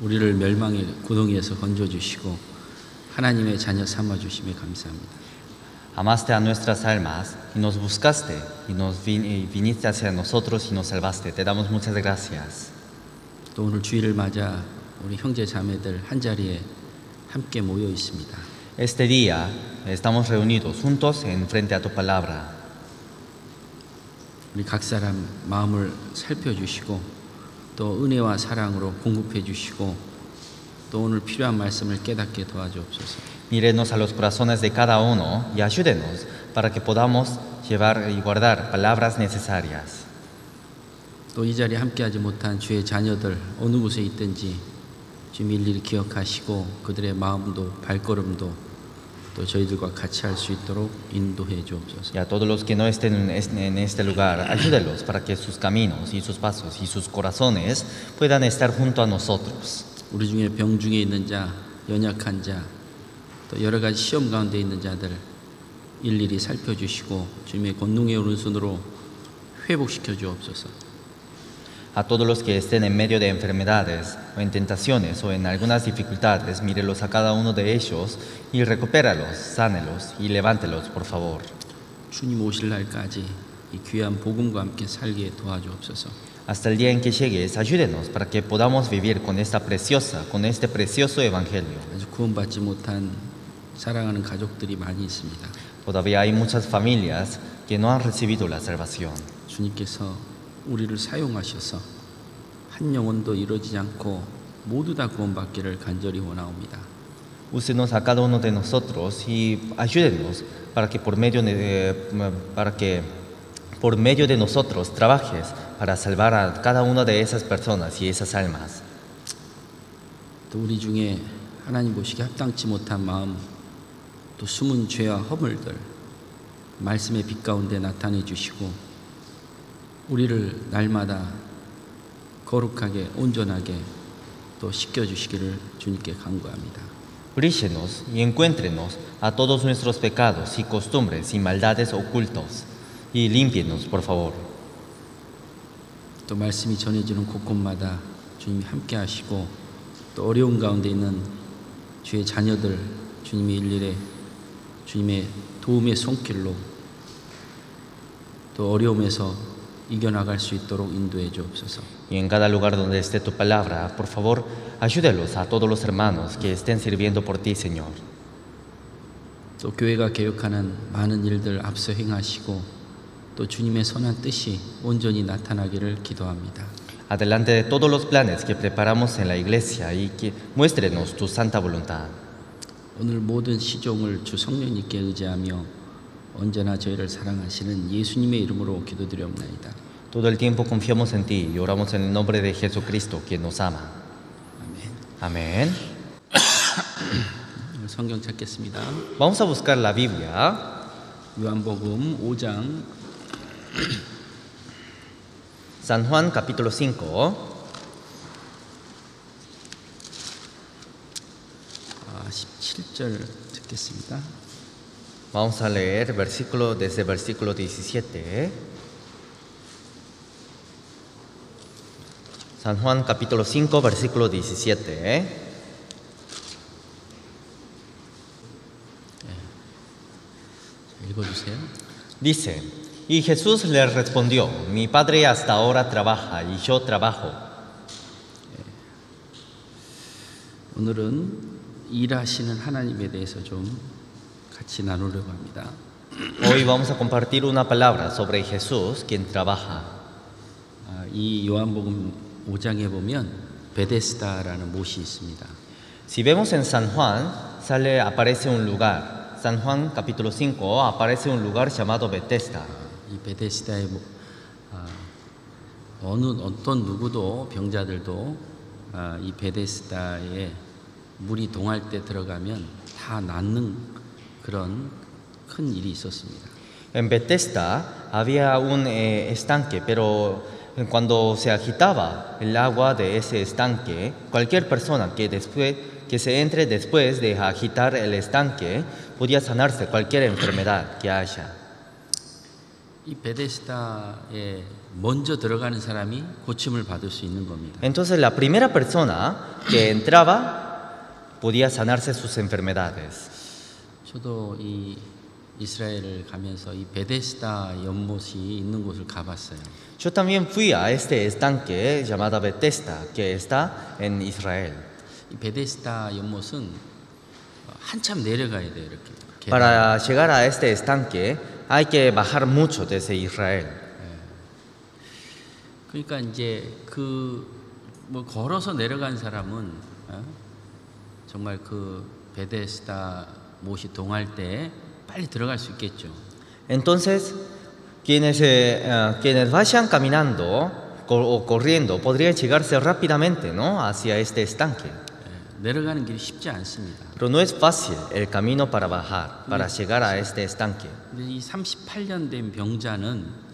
우리를 멸망의 고동에서 건져주시고 하나님의 자녀 삼아주심에 감사합니다. Amaste a nuestras almas y nos buscaste y viniste hacia nosotros y nos salvaste. Te damos muchas gracias. 또 오늘 주일을 맞아 우리 형제 자매들 한자리에 함께 모여 있습니다. Este día estamos reunidos juntos en frente a tu palabra. 우리 각 사람 마음을 살펴주시고 또 은혜와 사랑으로 공급해 주시고 또 오늘 필요한 말씀을 깨닫게 도와주옵소서. Mírenos a los corazones de cada uno y ayúdenos para que podamos llevar y guardar palabras necesarias. 또 이 자리에 함께하지 못한 주의 자녀들 어느 곳에 있든지 주님 일일이 기억하시고 그들의 마음도 발걸음도 또 저희들과 같이 할 수 있도록 인도해 주옵소서. Y a todos los que no estén en este lugar, ayúdelos para que sus caminos y sus pasos y sus corazones puedan estar junto a nosotros. 우리 중에 병 중에 있는 자, 연약한 자, 또 여러 가지 시험 가운데 있는 자들 일일이 살펴주시고 주님의 권능의 오른손으로 회복시켜 주옵소서. A todos los que estén en medio de enfermedades o en tentaciones o en algunas dificultades, mírelos a cada uno de ellos y recupéralos, sánelos y levántelos, por favor. 주님 오실 날까지 이 귀한 복음과 함께 살게 도와주옵소서. Hasta el día en que llegues, ayúdenos para que podamos vivir con este precioso evangelio. 아직 구원받지 못한 사랑하는 가족들이 많이 있습니다. Todavía hay muchas familias que no han recibido la salvación. 주님께서 우리를 사용하셔서 한 영혼도 이루어지지 않고 모두 다 구원받기를 간절히 원하옵니다. Úsenos a cada uno de nosotros y ayúdenos para que por medio de nosotros trabajes para salvar a cada una de esas personas y esas almas. 또 우리 중에 하나님 보시기에 합당치 못한 마음, 또 숨은 죄와 허물들 말씀의 빛 가운데 나타내 주시고 우리를 날마다 거룩하게 온전하게 또 씻겨 주시기를 주님께 간구합니다. Bríllenos y encuéntrenos a todos nuestros pecados y costumbres y maldades ocultos y límpienos, por favor. 또 말씀이 전해지는 곳곳마다 주님이 함께 하시고 또 어려운 가운데 있는 주의 자녀들 주님이 일일에 주님의 도움의 손길로 또 어려움에서 이겨나갈 수 있도록 인도해 주옵소서. Y en cada lugar donde esté tu palabra, por favor, ayúdelos a todos los hermanos que estén sirviendo por ti, Señor. 또 교회가 개혁하는 많은 일들 앞서 행하시고 또 주님의 선한 뜻이 온전히 나타나기를 기도합니다. Adelante de todos los planes que preparamos en la iglesia y que muéstrenos tu santa voluntad. 오늘 모든 시종을 주 성령님께 의지하며 언제나 저희를 사랑하시는 예수님의 이름으로 기도드리옵나이다. Todo el tiempo confiamos en ti y oramos en el nombre de Jesucristo, quien nos ama. 아멘. Amén. 성경 찾겠습니다. Vamos a buscar la Biblia. 요한복음 5장 San Juan capítulo 5. 17절 듣겠습니다. Vamos a leer desde versículo 17. San Juan capítulo 5, versículo 17. 읽어주세요. Dice, y Jesús le respondió, mi Padre hasta ahora trabaja y yo trabajo. 오늘은 일하시는 하나님에 대해서 좀 같이 나누려고 합니다. Hoy vamos a compartir una palabra sobre Jesús, quien trabaja. 이 요한복음 5장에 보면 베데스다라는 못이 있습니다. Si vemos en San Juan, aparece un lugar. San Juan capítulo 5 aparece un lugar llamado Bethesda. 이 베데스다의 어떤 누구도 병자들도 이 베데스다에 물이 동할 때 들어가면 다 낫는 그런 큰 일이 있었습니다. En Bethesda había un estanque, pero cuando se agitaba el agua de ese estanque, cualquier persona que se entre después de agitar el estanque podía sanarse cualquier enfermedad que haya. 이 베데스다에 먼저 들어가는 사람이 고침을 받을 수 있는 겁니다. Entonces la primera persona que entraba podía sanarse sus enfermedades. 저도 이 이스라엘을 가면서 이 베데스다 연못이 있는 곳을 가봤어요. Yo también fui a este estanque llamado Bethesda, que está en Israel. 이 베데스다 연못은 한참 내려가야 돼요, 이렇게. Para llegar a este estanque hay que bajar mucho desde Israel. 그러니까 이제 뭐 걸어서 내려간 사람은 정말 그 베데스다 못이 동할 때 빨리 들어갈 수 있겠죠. Entonces, quienes vayan caminando o corriendo podrían llegarse rápidamente, ¿no?, hacia este estanque. 내려가는 길이 쉽지 않습니다. Pero no es fácil el camino para bajar, para llegar a este estanque. 근데 이 38년 된 병자는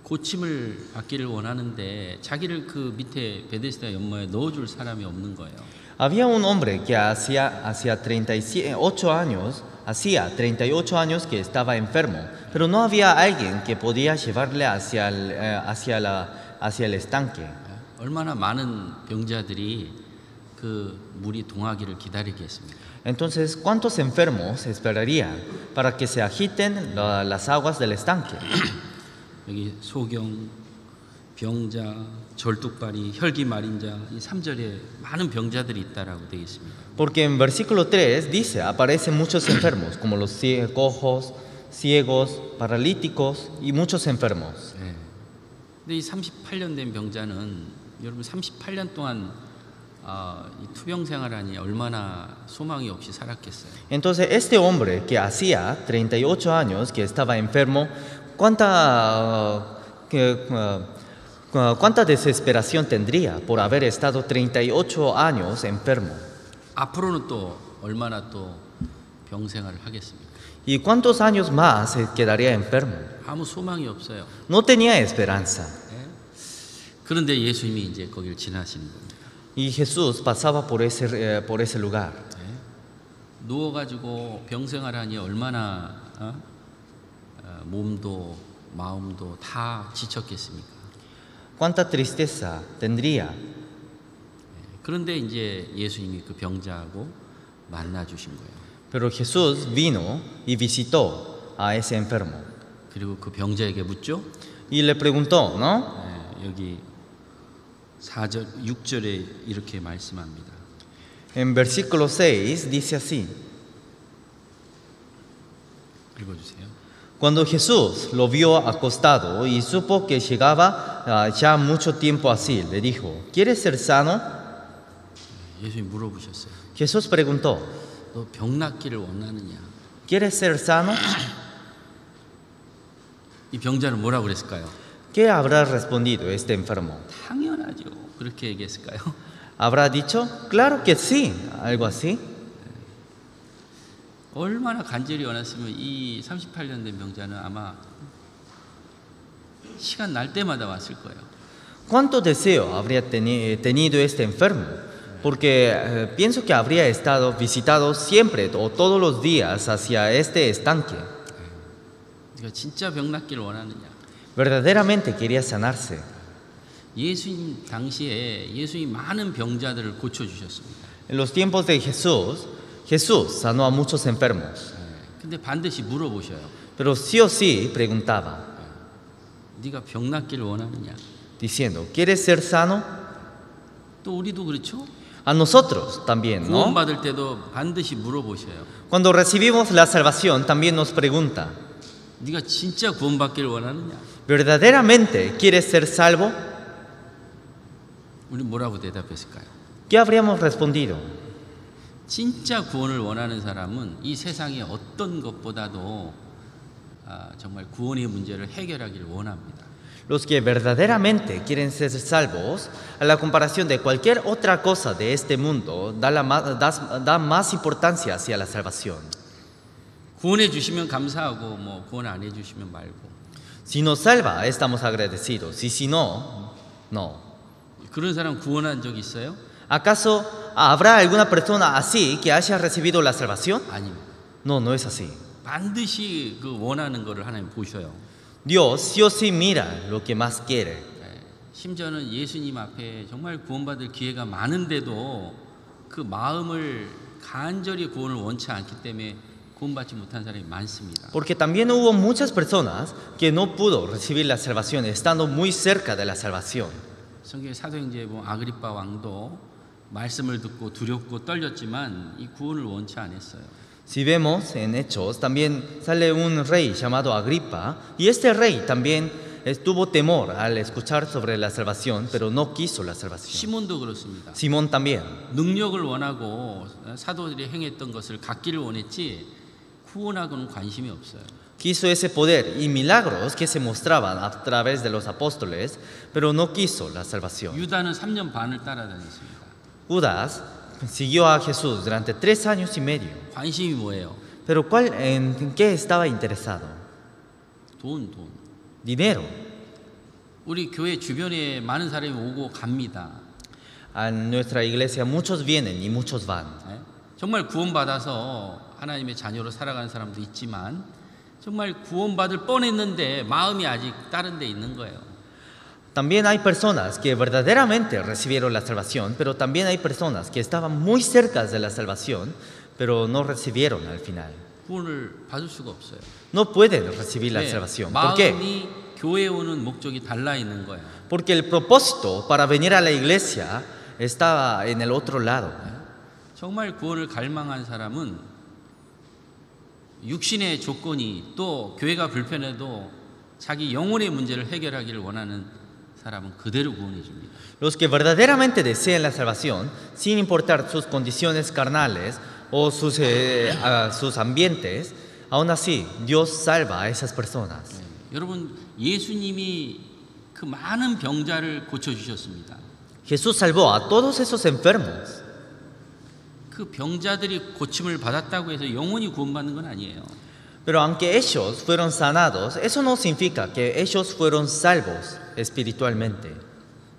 고침을 받기를 원하는데 자기를 그 밑에 베데스다 연못에 넣어줄 사람이 없는 거예요. Había un hombre que hacía 38 años que estaba enfermo, pero no había alguien que podía llevarle hacia el estanque. 얼마나 많은 병자들이 그 물이 동하기를 기다리겠습니까? Entonces, ¿cuántos enfermos esperarían para que se agiten las aguas del estanque? 여기 소경, 병자, 절뚝발이, 혈기마린자 이 3절에 많은 병자들이 있다라고 되어 있습니다. Porque en versículo 3 dice, aparecen muchos enfermos, como los cojos, ciegos, paralíticos y muchos enfermos. 네. 근데 이 38년 된 병자는 여러분 38년 동안 이 투병 생활하니 얼마나 소망이 없이 살았겠어요. Entonces, este hombre que hacía 38 años que estaba enfermo, ¿cuánta desesperación tendría por haber estado 38 años enfermo? 앞으로는 또 얼마나 또 병 생활을 하겠습니까? ¿Y cuántos años más se quedaría enfermo? 아무 소망이 없어요. No tenía esperanza. 네? 그런데 예수님이 이제 거기를 지나시는 겁니다. Y Jesús pasaba por ese lugar. 네? 누워가지고 병 생활하니 얼마나 몸도 마음도 다 지쳤겠습니까? ¿Cuánta tristeza tendría? 그런데 이제 예수님이 그 병자하고 만나 주신 거예요. Pero Jesús vino y visitó a ese enfermo. 그리고 그 병자에게 묻죠. Y le preguntó, ¿no? 네, 여기 4절, 6절에 이렇게 말씀합니다. En versículo 6 dice así. 읽어주세요. Cuando Jesús lo vio acostado y supo que llegaba ya mucho tiempo así, le dijo, ¿quieres ser sano? 예수님 물어보셨어요. Jesús preguntó, 너 병 낫기를 원하느냐? ¿quieres ser sano? 이 병자는 뭐라고 그랬을까요? ¿Qué habrá respondido este enfermo? 당연하죠. 그렇게 얘기했을까요? ¿Habrá dicho? Claro que sí, algo así. 얼마나 간절히 원했으면 이 38년 된 병자는 아마 시간 날 때마다 왔을 거예요. ¿Cuánto deseo habría tenido este enfermo? Porque pienso que habría estado visitado siempre o todos los días hacia este estanque. 네가 진짜 병 낫기를 원하느냐? Verdaderamente quería sanarse. 예수님 당시에 예수님이 많은 병자들을 고쳐 주셨습니다. En los tiempos de Jesús, Jesús sanó a muchos enfermos. 근데 반드시 물어보셔요. Pero sí o sí preguntaba, 네가 병 낫기를 원하느냐? diciendo, ¿quieres ser sano? 또 우리도 그렇죠? A nosotros también, ¿no? 구원받을 때도 반드시 물어보셔요. Cuando recibimos la salvación también nos pregunta, 네가 진짜 구원받기를 원하느냐? ¿verdaderamente quieres ser salvo? 우리 뭐라고 대답했을까요? ¿Qué habríamos respondido? 진짜 구원을 원하는 사람은 이 세상의 어떤 것보다도 정말 구원의 문제를 해결하기를 원합니다. Los que verdaderamente quieren ser salvos, a la comparación de cualquier otra cosa de este mundo, da más importancia hacia la salvación. 구원해 주시면 감사하고 뭐 구원 안 해 주시면 말고. Si nos salva, estamos agradecidos. Y si no, no. 그런 사람 구원한 적 있어요? ¿Acaso habrá alguna persona así que haya recibido la salvación? 아닙니다. No, no es así. 반드시 그 원하는 거를 하나님 보셔요. Dios sí o sí mira lo que más quiere. 심지어는 예수님 앞에 정말 구원받을 기회가 많은데도 그 마음을 간절히 구원을 원치 않기 때문에 구원받지 못한 사람이 많습니다. Porque también hubo muchas personas que no pudo recibir la salvación estando muy cerca de la salvación. 성경의 사도행전에 보면 아그리빠 왕도 말씀을 듣고 두렵고 떨렸지만 이 구원을 원치 않았어요. Si vemos en Hechos, también sale un rey llamado Agripa, y este rey también tuvo temor al escuchar sobre la salvación, pero no quiso la salvación. 시몬도 그렇습니다. Simón también. 능력을 원하고 사도들이 행했던 것을 갖기를 원했지 구원하고는 관심이 없어요. Quiso ese poder y milagros que se mostraban a través de los apóstoles, pero no quiso la salvación. 유다는 3년 반을 따라다녔습니다. Judas siguió a Jesús durante 3 años y medio. 관심이 뭐예요? Pero ¿en qué estaba interesado? 돈. Dinero. 우리 교회 주변에 많은 사람이 오고 갑니다. A nuestra iglesia muchos vienen y muchos van. 정말 구원받아서 하나님의 자녀로 살아가는 사람도 있지만 정말 구원받을 뻔했는데 마음이 아직 다른 데 있는 거예요. También hay personas que verdaderamente recibieron la salvación, pero también hay personas que estaban muy cerca de la salvación, pero no recibieron al final. 구원을 받을 수가 없어요. No pueden recibir la salvación. ¿Por qué? 마음이 교회에 오는 목적이 달라 있는 거예요. Porque el propósito para venir a la iglesia estaba en el otro lado. 정말 구원을 갈망한 사람은 육신의 조건이 또 교회가 불편해도 자기 영혼의 문제를 해결하기를 원하는 사람은 그대로 구원해 줍니다. Los que verdaderamente desean la salvación, sin importar sus condiciones carnales o sus ambientes, aún así Dios salva a esas personas. 여러분, 예수님이 그 많은 병자를 고쳐주셨습니다. Jesús salvó a todos esos enfermos. 그 병자들이 고침을 받았다고 해서 영원히 구원받는 건 아니에요. Pero aunque ellos fueron sanados, eso no significa que ellos fueron salvos espiritualmente.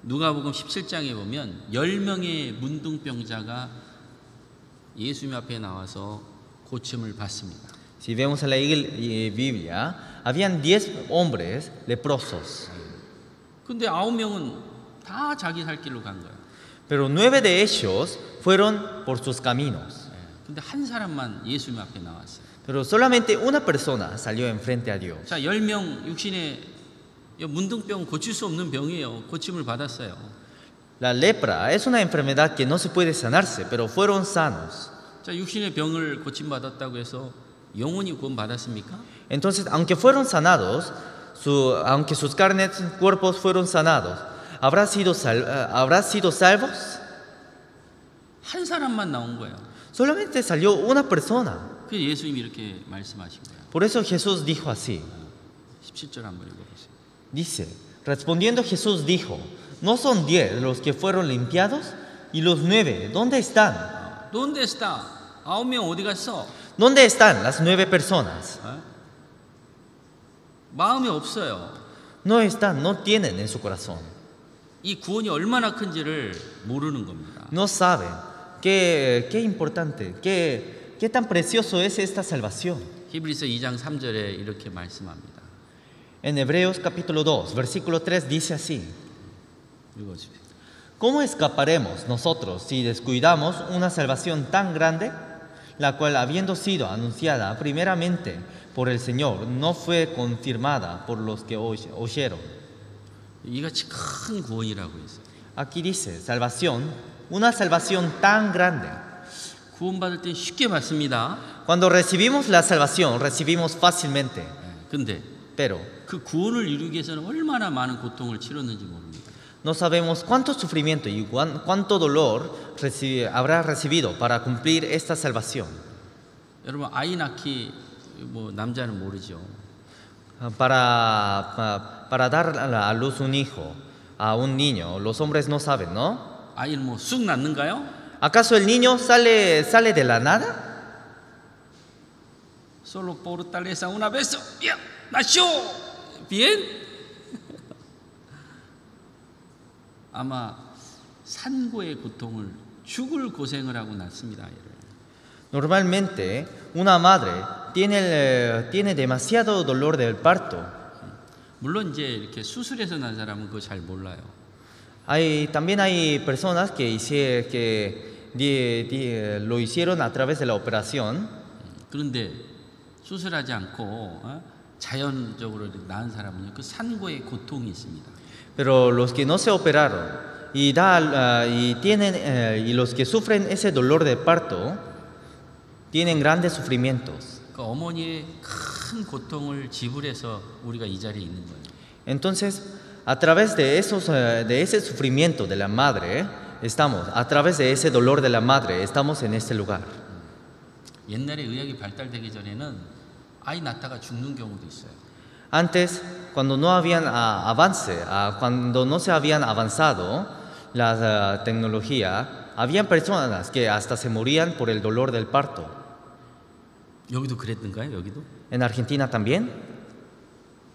누가복음 17장에 보면 10명의 문둥병자가 예수님 앞에 나와서 고침을 받습니다. Si vemos en la Biblia, habían 10 hombres leprosos. 근데 9명은 다 자기 살 길로 간 거예요. Pero 9 de ellos fueron por sus caminos. 근데 한 사람만 예수님 앞에 나왔어요. Pero solamente una persona salió enfrente a Dios. 자, 10명 육신에 문둥병 고칠 수 없는 병이에요. 고침을 받았어요. La lepra es una enfermedad que no se puede sanarse, pero fueron sanos. 자, 육신의 병을 고침 받았다고 해서 영원히 구원 받았습니까? Entonces, aunque fueron sanados, aunque sus carnes, cuerpos fueron sanados, ¿habrá sido salvos? 한 사람만 나온 거예요. Solamente salió una persona. 그 예수님이 이렇게 말씀하신 거예요. Por eso Jesús dijo así. 17절 한번 읽어보세요. Dice, respondiendo Jesús dijo, ¿no son 10 los que fueron limpiados? ¿Y los 9, dónde están? ¿Dónde está? 9명 어디 갔어? ¿Dónde están las 9 personas? 마음이 없어요. No están, no tienen en su corazón. 이 구원이 얼마나 큰지를 모르는 겁니다. No saben qué importante, qué tan precioso es esta salvación. 히브리서 2장 3절에 이렇게 말씀합니다. En Hebreos capítulo 2, versículo 3 dice así. 읽어주세요. ¿Cómo escaparemos nosotros si descuidamos una salvación tan grande, la cual habiendo sido anunciada primeramente por el Señor, no fue confirmada por los que oyeron? 이같이 큰 구원이라고 했어요. Aquí dice, salvación, una salvación tan grande. 구원받을 때 쉽게 받습니다. Cuando recibimos la salvación, recibimos fácilmente. 근데 Pero 그 구원을 이루기 위해서는 얼마나 많은 고통을 치렀는지 모릅니다. no sabemos cuánto sufrimiento y cuánto dolor habrá recibido para cumplir esta salvación. 여러분, 아이 낳기 뭐 남자는 모르죠. Para dar a luz un hijo, a un niño, los hombres no saben, ¿no? 아이는 뭐 쑥 낳는가요? ¿Acaso el niño sale de la nada? Solo por fortaleza una vez ya nació bien. 아마 산고의 고통을 죽을 고생을 하고 낳습니다. Normalmente una madre tiene demasiado dolor del parto. 물론 이제 이렇게 수술해서 난 사람은 그거 잘 몰라요. También hay personas lo hicieron a través de la operación, 그런데 수술하지 않고 자연적으로 낳은 사람은요, 그 산고의 고통이 있습니다. pero los que no se operaron y los que sufren ese dolor de parto tienen grandes sufrimientos. 그 어머니의 큰 고통을 지불해서 우리가 이 자리에 있는 거예요. Entonces, a través de ese sufrimiento de la madre, a través de ese dolor de la madre, estamos en este lugar. 옛날에 의학이 발달되기 전에는 아이 낳다가 죽는 경우도 있어요. Antes, cuando no se habían avanzado la tecnología, habían personas que hasta se morían por el dolor del parto. 여기도 그랬던가요? 여기도? En Argentina también,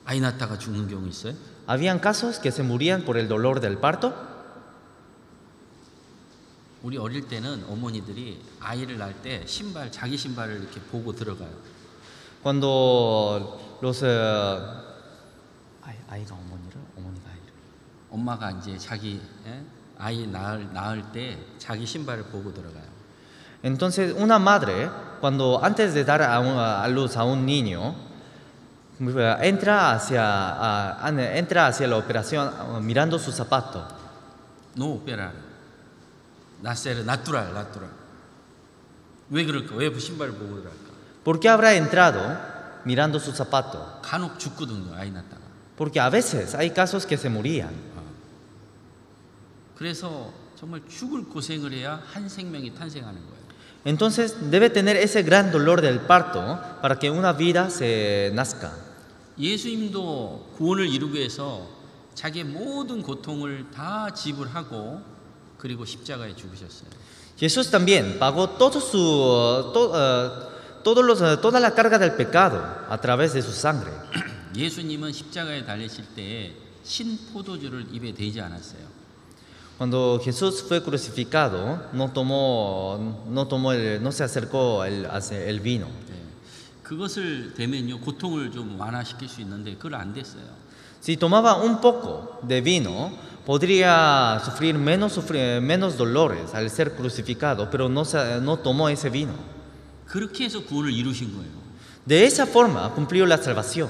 아이 낳다가 죽는 경우 있어요? habían casos que se morían por el dolor del parto. 우리 어릴 때는 어머니들이 아이를 낳을 때 자기 신발을 이렇게 보고 들어가요. Cuando 아이가 어머니가 아이를. 엄마가 이제 자기 아이 낳을 때 자기 신발을 보고 들어가요. Entonces, una madre, cuando antes de dar a luz a un niño, entra hacia la operación mirando su zapato. No operar. natural. 왜 그럴까? 왜 신발을 보고 들어갈까? ¿Por qué habrá entrado mirando su zapato? 간혹 죽거든요, 아이 낳다가. Porque a veces hay casos que se morían. 그래서 정말 죽을 고생을 해야 한 생명이 탄생하는 거예요. Entonces debe tener ese gran dolor del parto para que una vida se nazca. 예수님도 구원을 이루기 위해서 자기의 모든 고통을 다 지불하고 그리고 십자가에 죽으셨어요. Jesús también pagó toda la carga del pecado a través de su sangre. 예수님은 십자가에 달리실 때 신 포도주를 입에 대지 않았어요. Cuando Jesús fue crucificado, no se acercó el vino. 그것을 대면요 고통을 좀 완화시킬 수 있는데 그걸 안 됐어요. Si tomaba un poco de vino, podría sufrir menos dolores al ser crucificado, pero no tomó ese vino. 그렇게 해서 구원을 이루신 거예요. De esa forma cumplió la salvación.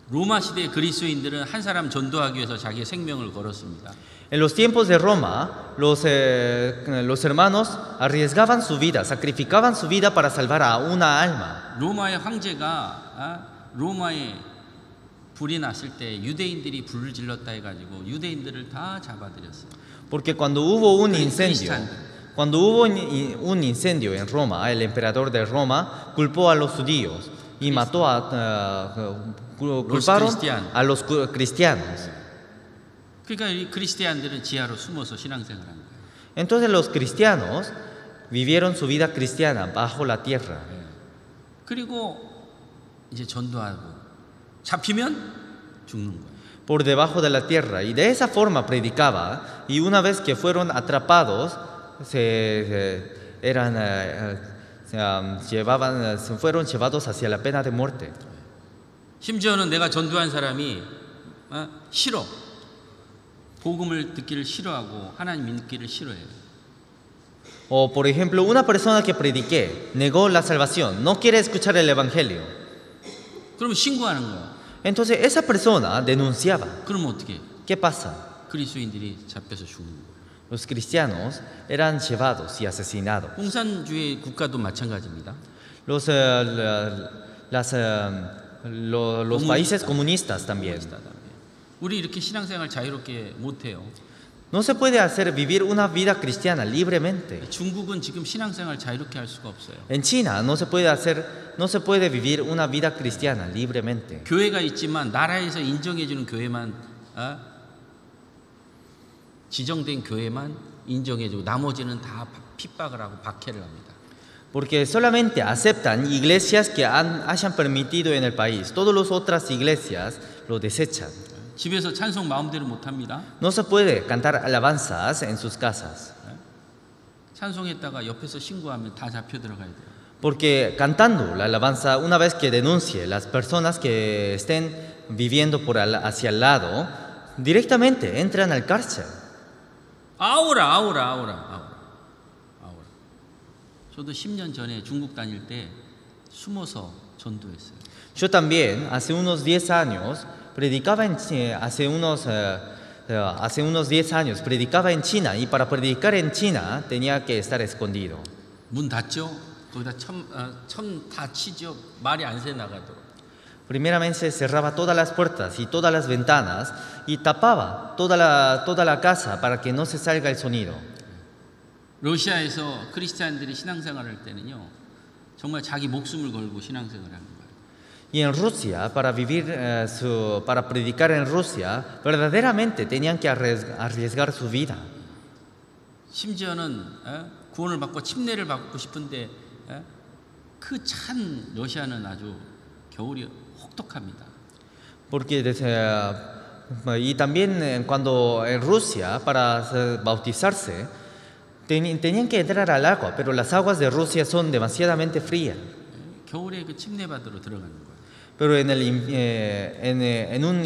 로마 시대 그리스도인들은 한 사람 전도하기 위해서 자기의 생명을 걸었습니다. En los tiempos de Roma, los hermanos arriesgaban su vida, sacrificaban su vida para salvar a una alma. 로마의 황제가 로마에 불이 났을 때 유대인들이 불을 질렀다 해가지고 유대인들을 다 잡아들였어요. Porque cuando hubo un incendio en Roma, el emperador de Roma culpó a los judíos y culparon a los cristianos. 그러니까 이 그리스도인들은 지하로 숨어서 신앙생활한 거예요. Entonces los cristianos vivieron su vida cristiana bajo la tierra. 그리고 이제 전도하고 잡히면 죽는 거예요. Por debajo de la tierra, y de esa forma predicaba, y una vez que fueron atrapados fueron llevados hacia la pena de muerte. 심지어는 내가 전도한 사람이 싫어. 복음을 듣기를 싫어하고 하나님 믿기를 싫어해요. O por ejemplo, una persona que prediqué negó la salvación, no quiere escuchar el evangelio. 그러면 신고하는 거예요. Entonces esa persona denunciaba. 그러면 어떻게? ¿Qué pasa? 그리스도인들이 잡혀서 죽는 거예요. Los cristianos eran llevados y asesinados. 공산주의 국가도 마찬가지입니다. Los países comunistas también. 우리 이렇게 신앙생활 자유롭게 못해요. No se puede vivir una vida cristiana libremente. 중국은 지금 신앙생활 자유롭게 할 수가 없어요. En China no se puede vivir una vida cristiana libremente. 교회가 있지만 나라에서 인정해주는 교회만 지정된 교회만 인정해주고 나머지는 다 핍박을 하고 박해를 합니다. Porque solamente aceptan iglesias que hayan permitido en el país. Todas las otras iglesias lo desechan. 집에서 찬송 마음대로 못 합니다. No se puede cantar alabanzas en sus casas. 찬송했다가 옆에서 신고하면 다 잡혀 들어가야 돼요. Porque cantando la alabanza, una vez que denuncie las personas que estén viviendo hacia el lado, directamente entran al cárcel. 아오라. 저도 10년 전에 중국 다닐 때 숨어서 전도했어요. Yo también, hace unos 10 años, predicaba hace unos 10 años, predicaba en China, y para predicar en China tenía que estar escondido. 문 닫죠? 거기다 천 다 치죠. 말이 안 새 나가도록. Primeramente cerraba todas las puertas y todas las ventanas y tapaba toda la casa para que no se salga el sonido. 러시아에서 크리스찬들이 신앙생활할 때는요, 정말 자기 목숨을 걸고 신앙생활하는 거예요. Y en Rusia, para predicar en Rusia, verdaderamente tenían que arriesgar su vida. 심지어는 구원을 받고 침례를 받고 싶은데 그 찬 러시아는 아주 겨울이 혹독합니다. Y también cuando en Rusia, para bautizarse, tenían que entrar al agua, pero las aguas de Rusia son demasiadamente frías. 겨울에 그 침례 받으러 들어가는 거예요. Pero en un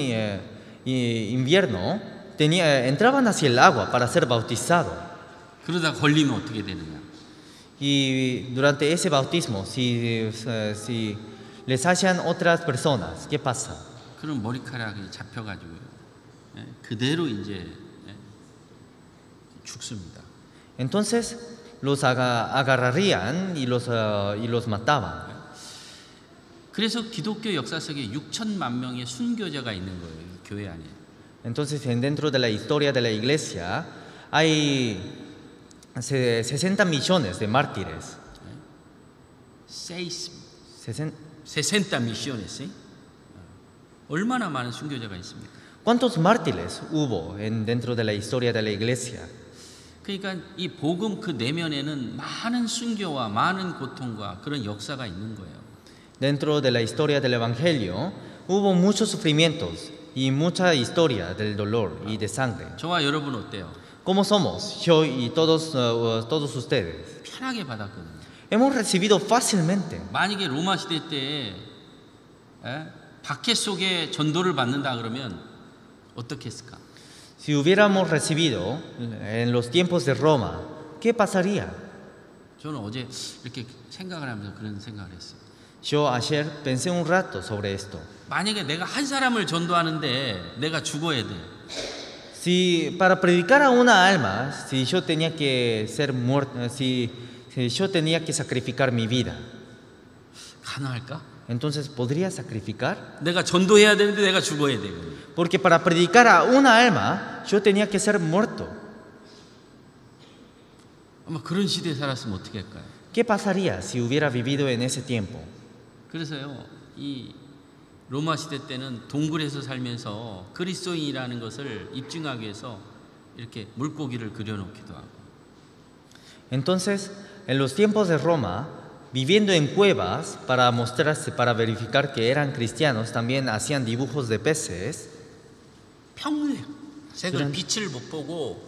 invierno entraban hacia el agua para ser bautizados. 그러다 걸리면 어떻게 되느냐? Y durante ese bautismo, si les hallan otras personas, ¿qué pasa? 그럼 머리카락이 잡혀가지고요, 그대로 이제 죽습니다. Entonces los agarrarían y los mataban. 그래서 기독교 역사 속에 6천만 명의 순교자가 있는 거예요, 이 교회 안에. Entonces dentro de la historia de la iglesia hay 60 millones de mártires. 60 millones, ¿sí? 얼마나 많은 순교자가 있습니까? ¿Cuántos mártires hubo dentro de la historia de la iglesia? 그러니까 이 복음 그 내면에는 많은 순교와 많은 고통과 그런 역사가 있는 거예요. Dentro de la historia del evangelio hubo muchos sufrimientos y mucha historia del dolor y de sangre. 저와 여러분 어때요? ¿Cómo somos? Yo y todos ustedes. 편하게 받았거든요. Hemos recibido fácilmente. 만약에 로마 시대 때 박해 속에 전도를 받는다 그러면 어떻게 했을까? Si hubiéramos recibido en los tiempos de Roma, ¿qué pasaría? 저는 어제 이렇게 생각을 하면서 그런 생각을 했어요. Yo ayer pensé un rato sobre esto. 만약에 내가 한 사람을 전도하는데 내가 죽어야 돼. Si para predicar a una alma, si yo tenía que ser muerto, si yo tenía que sacrificar mi vida, 가능할까? entonces ¿podría sacrificar? 내가 전도해야 되는데 내가 죽어야 돼. Porque para predicar a una alma, yo tenía que ser muerto. 아마 그런 시대에 살았으면 어떻게 할까요? ¿Qué pasaría si hubiera vivido en ese tiempo? 그래서요, 이 로마 시대 때는 동굴에서 살면서 그리스도인이라는 것을 입증하기 위해서 이렇게 물고기를 그려놓기도 하고. Entonces, en los tiempos de Roma, viviendo en cuevas para mostrarse, para verificar que eran cristianos, también hacían dibujos de peces. 평생을 빛을 못 보고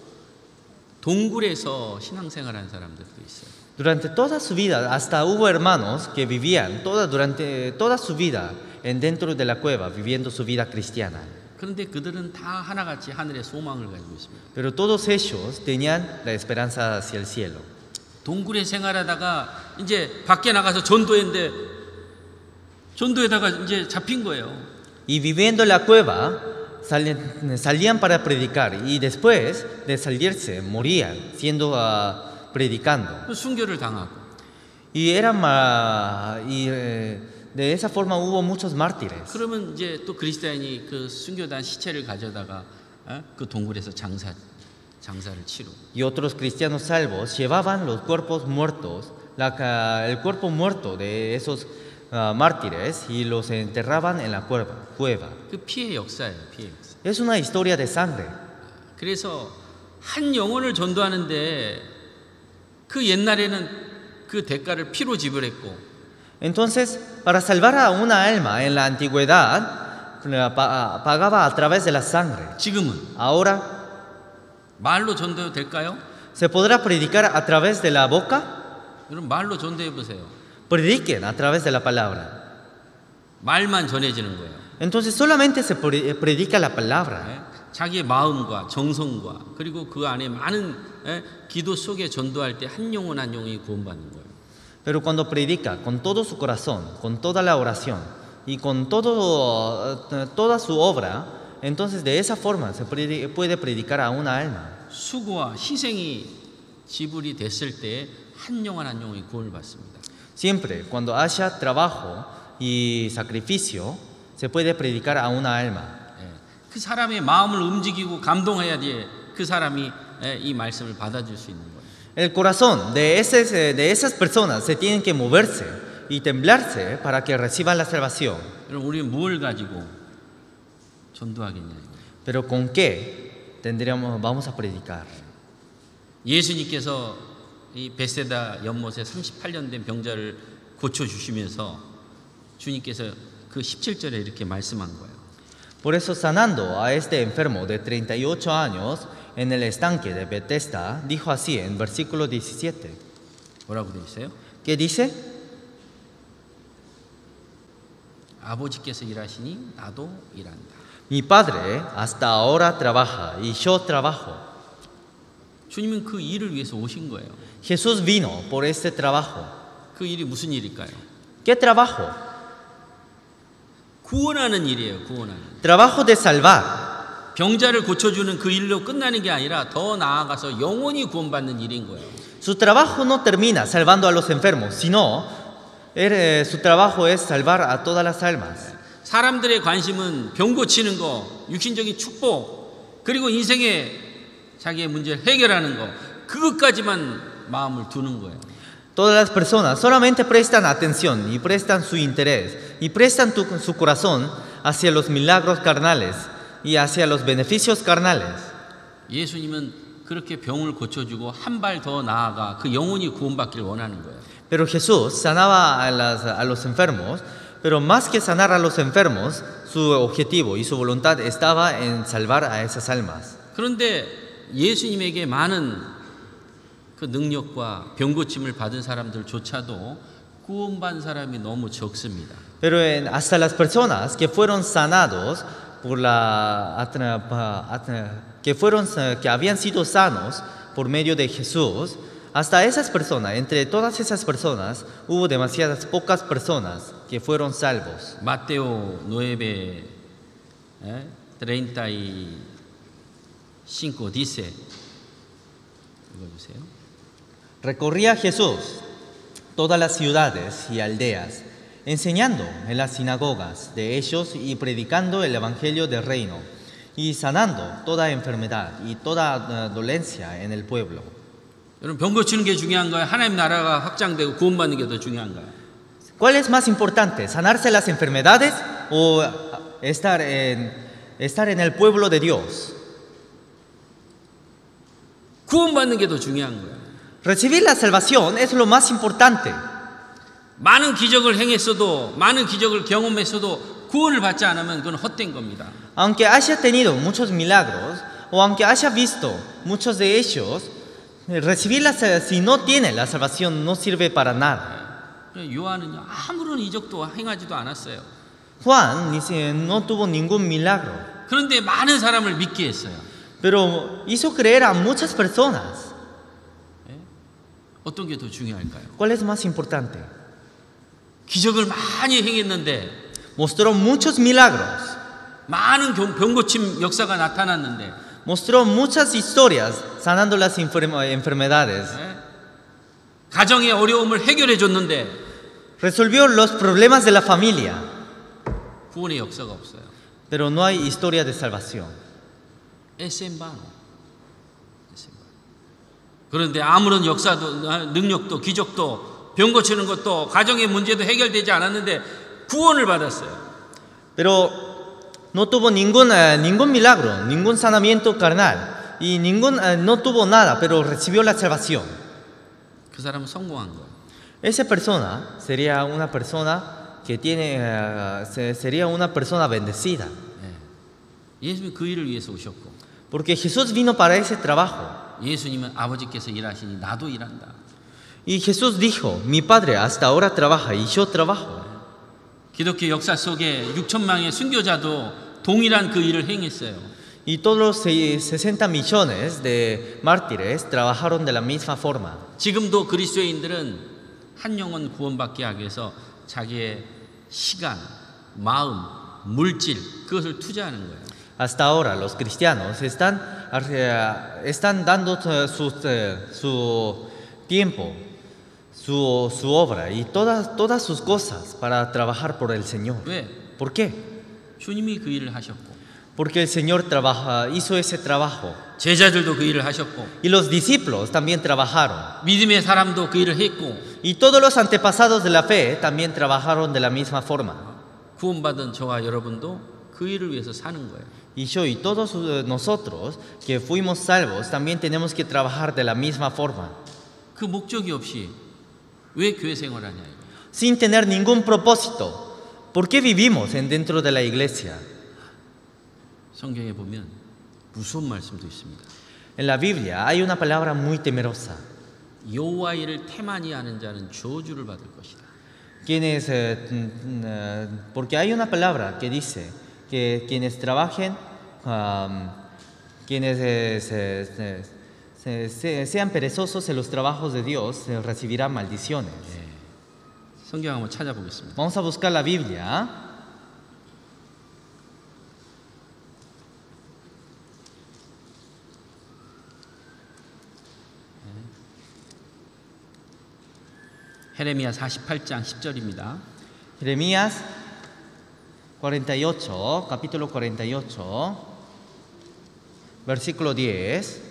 동굴에서 신앙생활한 사람들도 있어요. Durante toda su vida, hasta hubo hermanos que vivían durante toda su vida dentro de la cueva, viviendo su vida cristiana. 그런데 그들은 다 하나같이 하늘의 소망을 가지고 있습니다. Pero todos ellos tenían la esperanza hacia el cielo. 동굴에 생활하다가 이제 밖에 나가서 전도에다가 이제 잡힌 거예요. Y viviendo en la cueva, salían para predicar y después de salirse morían siendo predicando. 순교를 당하고. De esa forma hubo muchos mártires. 그러면 이제 또 그리스도인이 그 순교단 시체를 가져다가 그 동굴에서 장사를 치르고. Y otros cristianos salvos llevaban los cuerpos muertos, el cuerpo muerto de esos mártires y los enterraban en la cueva. 그 피해 역사예요, 피해 역사. Es una historia de sangre. 그래서 한 영혼을 전도하는데 그 옛날에는 그 대가를 피로 지불했고. Entonces, para salvar a una alma en la antigüedad, pagaba a través de la sangre. 지금은 Ahora, 말로 전도해도 될까요? ¿se podrá predicar a través de la boca? 여러분 말로 전도해 보세요. prediquen a través de la palabra. 말만 전해지는 거예요. Entonces solamente se predica la palabra. 예? 자기의 마음과 정성과 그리고 그 안에 많은 기도 속에 전도할 때 한 영혼 한 영혼이 구원받는 거예요. Pero cuando predica con todo su corazón, con toda la oración y con toda su obra, entonces de esa forma se puede predicar a una alma. 수고와 희생이 지불이 됐을 때 한 영혼 한 영혼이 구원을 받습니다. Siempre cuando haya trabajo y sacrificio, se puede predicar a una alma. 예. 그 사람의 마음을 움직이고 감동해야 그 사람이 이 말씀을 받아줄 수 있는 거예요. El corazón de esas personas se tienen que moverse y temblarse para que reciban la salvación. 여러분 우리는 뭘 가지고 전도하겠냐? Pero ¿con qué vamos a predicar? 예수님께서 이 베세다 연못에 38년 된 병자를 고쳐 주시면서 주님께서 그 17절에 이렇게 말씀한 거예요. Por eso sanando a este enfermo de 38 años en el estanque de Bethesda, dijo así en versículo 17. 뭐라고 되어 있어요? ¿Qué dice? 아버지께서 일하시니 나도 일한다. Mi padre hasta ahora trabaja y yo trabajo. 주님은 그 일을 위해서 오신 거예요. Jesús vino por este trabajo. 그 일이 무슨 일일까요? ¿Qué trabajo? 구원하는 일이에요. 구원하는. Trabajo de salvar. 병자를 고쳐주는 그 일로 끝나는 게 아니라 더 나아가서 영원히 구원받는 일인 거예요. Su trabajo no termina salvando a los enfermos, sino su trabajo es salvar a todas las almas. 사람들의 관심은 병 고치는 거, 육신적인 축복, 그리고 인생의 자기의 문제를 해결하는 거, 그것까지만 마음을 두는 거예요. Todas las personas solamente prestan atención y prestan su interés y prestan su corazón hacia los milagros carnales y hacia los beneficios carnales. 예수님은 그렇게 병을 고쳐주고 한 발 더 나아가 그 영혼이 구원받기를 원하는 거예요. Pero Jesús sanaba a los enfermos, pero más que sanar a los enfermos, su objetivo y su voluntad estaba en salvar a esas almas. 그런데 예수님에게 많은 그 능력과 병 고침을 받은 사람들조차도 구원받은 사람이 너무 적습니다. Pero hasta las personas que fueron sanados que habían sido sanos por medio de Jesús, hasta esas personas, entre todas esas personas, hubo demasiadas pocas personas que fueron salvos. Mateo 9, 35 dice, 읽어주세요. Recorría Jesús todas las ciudades y aldeas, enseñando en las sinagogas de ellos y predicando el evangelio del reino, y sanando toda enfermedad y toda dolencia en el pueblo. 여러분 병 고치는 게 중요한가요? 하나님 나라가 확장되고 구원받는 게 더 중요한가요? ¿Cuál es más importante, sanarse las enfermedades o estar en el pueblo de Dios? 구원받는 게 더 중요한 거예요. Recibir la salvación es lo más importante. 많은 기적을 행했어도 많은 기적을 경험했어도 구원을 받지 않으면 그건 헛된 겁니다. Aunque haya tenido muchos milagros o aunque haya visto muchos de ellos, si no tiene la salvación no sirve para nada. 요한은요 아무런 이적도 행하지도 않았어요. Juan no tuvo ningún milagro. 그런데 많은 사람을 믿게 했어요. Pero hizo creer a muchas personas. 어떤 게 더 중요할까요? ¿Cuál es más importante? 기적을 많이 행했는데 Mostró muchos milagros. 많은 병 고침 역사가 나타났는데 Mostró muchas historias sanando las enfermedades. 가정의 어려움을 해결해 줬는데 Resolvió los problemas de la familia. 구원의 역사가 없어요. Pero no hay historia de salvación. Es en vano. 그런데 아무런 역사도 능력도 기적도 병 고치는 것도 가정의 문제도 해결되지 않았는데 구원을 받았어요. Pero no tuvo ningún milagro, ningún sanamiento carnal y no tuvo nada, pero recibió la salvación. 그 사람은 성공한 거예요. Esa persona sería una persona sería una persona bendecida. 예수님은 그 일을 위해서 오셨고 Porque Jesús vino para ese trabajo. 예수님은 아버지께서 일하시니 나도 일한다. Y Jesús dijo, mi padre hasta ahora trabaja y yo trabajo. 기독교 역사 속에 6천명의 순교자도 동일한 그 일을 행했어요. Y todos los 60 millones de mártires trabajaron de la misma forma. 지금도 그리스도인들은 한 영혼 구원받기 하기 위해서 자기의 시간, 마음, 물질 그것을 투자하는 거예요. Hasta ahora los cristianos están dando su tiempo, su obra y todas sus cosas para trabajar por el Señor. 왜? ¿Por qué? 주님이 그 일을 하셨고 Porque el Señor hizo ese trabajo. 제자들도 그 일을 하셨고 Y los discípulos también trabajaron. 믿음의 사람도 그 일을 했고 Y todos los antepasados de la fe también trabajaron de la misma forma. 구원받은 저와 여러분도 그 일을 위해서 사는 거예요. Y yo y todos nosotros que fuimos salvos también tenemos que trabajar de la misma forma. 그 목적이 없이 왜 교회 생활하냐 이거. Sin tener ningún propósito. ¿Por qué vivimos dentro de la iglesia? 성경에 보면 무서운 말씀도 있습니다. En la Biblia hay una palabra muy temerosa. 여호와 일을 태만히 하는 자는 저주를 받을 것이다. Porque hay una palabra que dice que quienes trabajen, quienes sean perezosos en los trabajos de Dios recibirán maldiciones. 성경 한번 찾아보겠습니다. Vamos a buscar la Biblia. 헤레미야 48장 10절입니다. Jeremías 48, capítulo 48, versículo 10.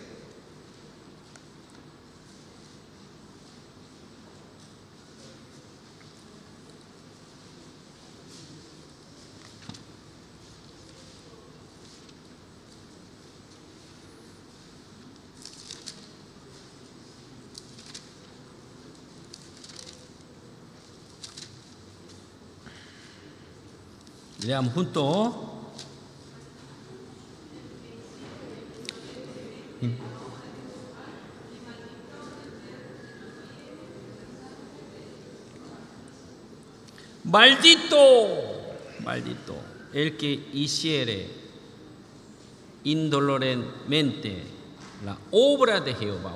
Leamos juntos. Maldito el que hiciere indoloramente la obra de Jehová.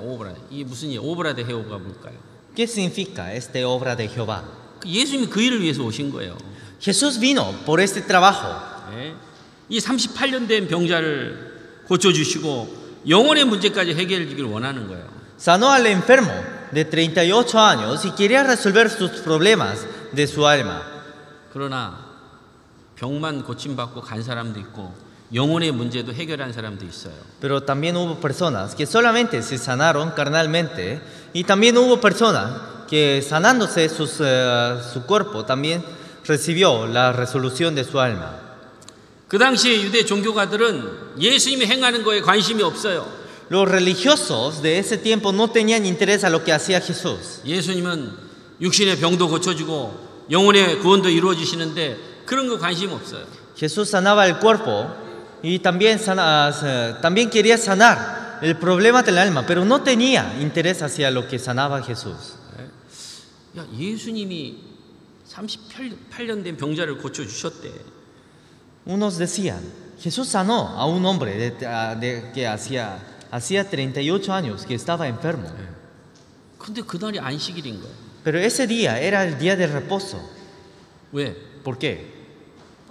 이게 무슨 일? obra de Jehová 뭘까요? ¿Qué significa esta obra de Jehová? 예수님이 그 일을 위해서 오신 거예요. Jesús vino por este trabajo. 네. 이 38년 된 병자를 고쳐주시고 영혼의 문제까지 해결해 주길 원하는 거예요. Sanó al enfermo de 38 años y quería resolver sus problemas de su alma. 그러나 병만 고침받고 간 사람도 있고 영혼의 문제도 해결한 사람도 있어요. Pero también hubo personas que solamente se sanaron carnalmente y también hubo personas que sanándose su cuerpo también recibió la resolución de su alma. 그 당시에 유대 종교가들은 예수님이 행하는 거에 관심이 없어요. Los religiosos de ese tiempo no tenían interés a lo que hacía Jesús. 예수님은 육신의 병도 고쳐주고 영혼의 구원도 이루어지시는데 그런 거 관심 없어요. Jesús sanaba el cuerpo y también quería sanar el problema del alma, pero no tenía interés hacia lo que sanaba Jesús. 야, 예수님이 38년 된 병자를 고쳐주셨대. Unos decían, Jesús sanó a un hombre que hacía 38 años que estaba enfermo. 근데 그날이 안식일인 거예요. Pero ese día era el día de reposo. 왜? ¿Por qué?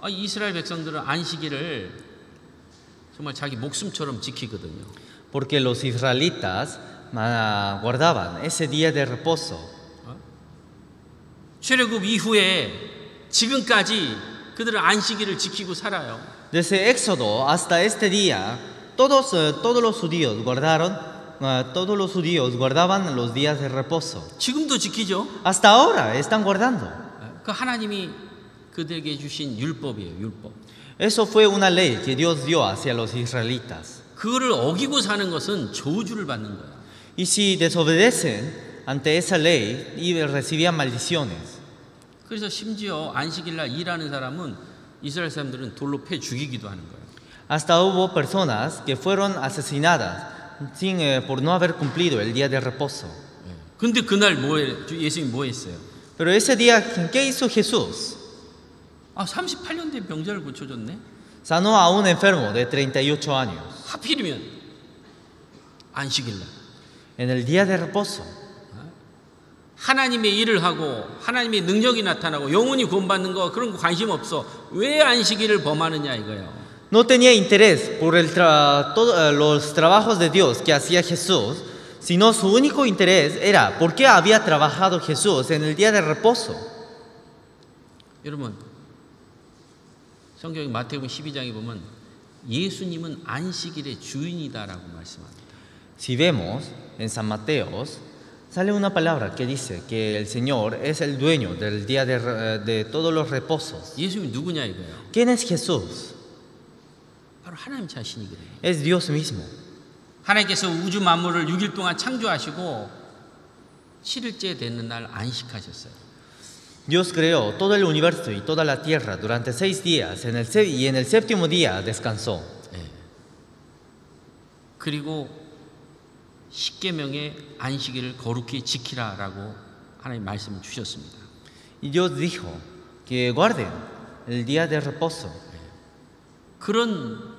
이스라엘 백성들은 안식일을 정말 자기 목숨처럼 지키거든요. Porque los israelitas guardaban ese día de reposo. 출애굽 이후에 지금까지 그들은 안식일을 지키고 살아요. Desde Éxodo hasta este día, todos los judíos guardaban los días de reposo. 지금도 지키죠. Hasta ahora están guardando. 그 하나님이 그들에게 주신 율법이에요. 율법. Eso fue una ley que Dios dio hacia los israelitas. 그거를 어기고 사는 것은 저주를 받는 거야. Y si desobedecen ante esa ley, recibían maldiciones. 그래서 심지어 안식일날 일하는 사람은 이스라엘 사람들은 돌로 패 죽이기도 하는 거예요. Hasta hubo personas que fueron asesinadas por no haber cumplido el día de reposo. 근데 그날 예수님이 뭐 했어요? Pero ese día, ¿qué hizo Jesús? 38년 된 병자를 고쳐줬네. Sanó a un enfermo de 38 años 하필이면 안식일날. en el día de reposo. 하나님의 일을 하고 하나님의 능력이 나타나고 영혼이 구원받는 거 그런 거 관심 없어. 왜 안식일을 범하느냐 이거예요. No tenía interés por los trabajos de Dios que hacía Jesús, sino su único interés era por qué había trabajado Jesús en el día de reposo. 여러분, 성경 마태복음 12장에 보면 예수님은 안식일의 주인이다라고 말씀합니다. Si vemos en San Mateo, sale una palabra que dice que el Señor es el dueño del día de todos los reposos. 예수님이 누구냐 이거예요. ¿Quién es Jesús? 바로 하나님 자신이거든요. Es Dios mismo. 하나님께서 우주 만물을 6일 동안 창조하시고 7일째 되는 날 안식하셨어요. Dios creó todo el universo y toda la tierra durante 6 días y en el séptimo día descansó. 그리고 십계명의 안식일을 거룩히 지키라라고 하나님 말씀을 주셨습니다. Y Dios dijo que guarden el día de reposo. 그런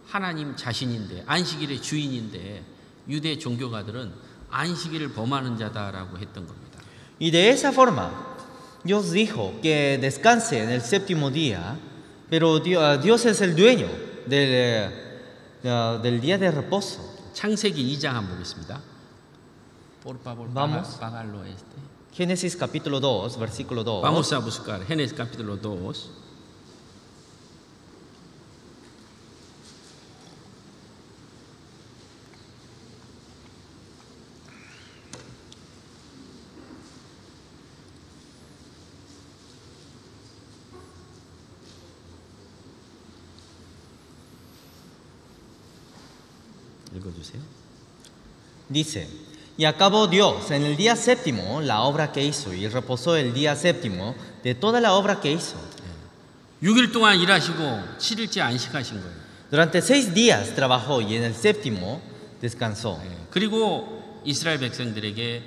하나님 자신인데 안식일의 주인인데 유대 종교가들은 안식일을 범하는 자다라고 했던 겁니다. Y de esa forma Dios dijo que descanse en el séptimo día, pero Dios es el dueño del día de reposo. 창세기 2장 한번 보겠습니다. Vamos. Génesis capítulo 2, versículo 2. Vamos a buscar Génesis capítulo 2. 읽어주세요. Dice, y acabó Dios en el día séptimo la obra que hizo y reposó el día séptimo de toda la obra que hizo. 6일 동안 일하시고 7일째 안식하신 거예요. Durante 6 días trabajó y en el séptimo descansó. 그리고 이스라엘 백성들에게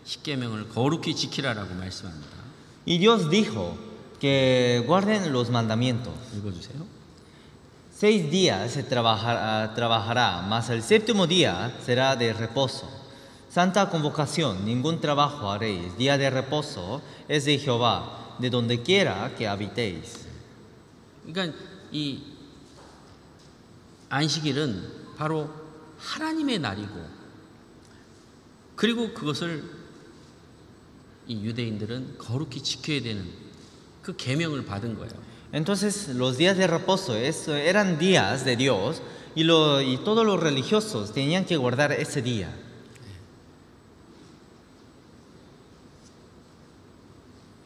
십계명을 거룩히 지키라라고 말씀합니다. Y Dios dijo que guarden los mandamientos. 읽어주세요. 6 días se trabajará, mas el séptimo día será de reposo. Santa convocación, ningún trabajo haréis. Día de reposo es de Jehová, de donde quiera que habitéis. 그러니까 이 안식일은 바로 하나님의 날이고, 그리고 그것을 이 유대인들은 거룩히 지켜야 되는 그 계명을 받은 거예요. Entonces los días de reposo eran días de Dios y todos los religiosos tenían que guardar ese día.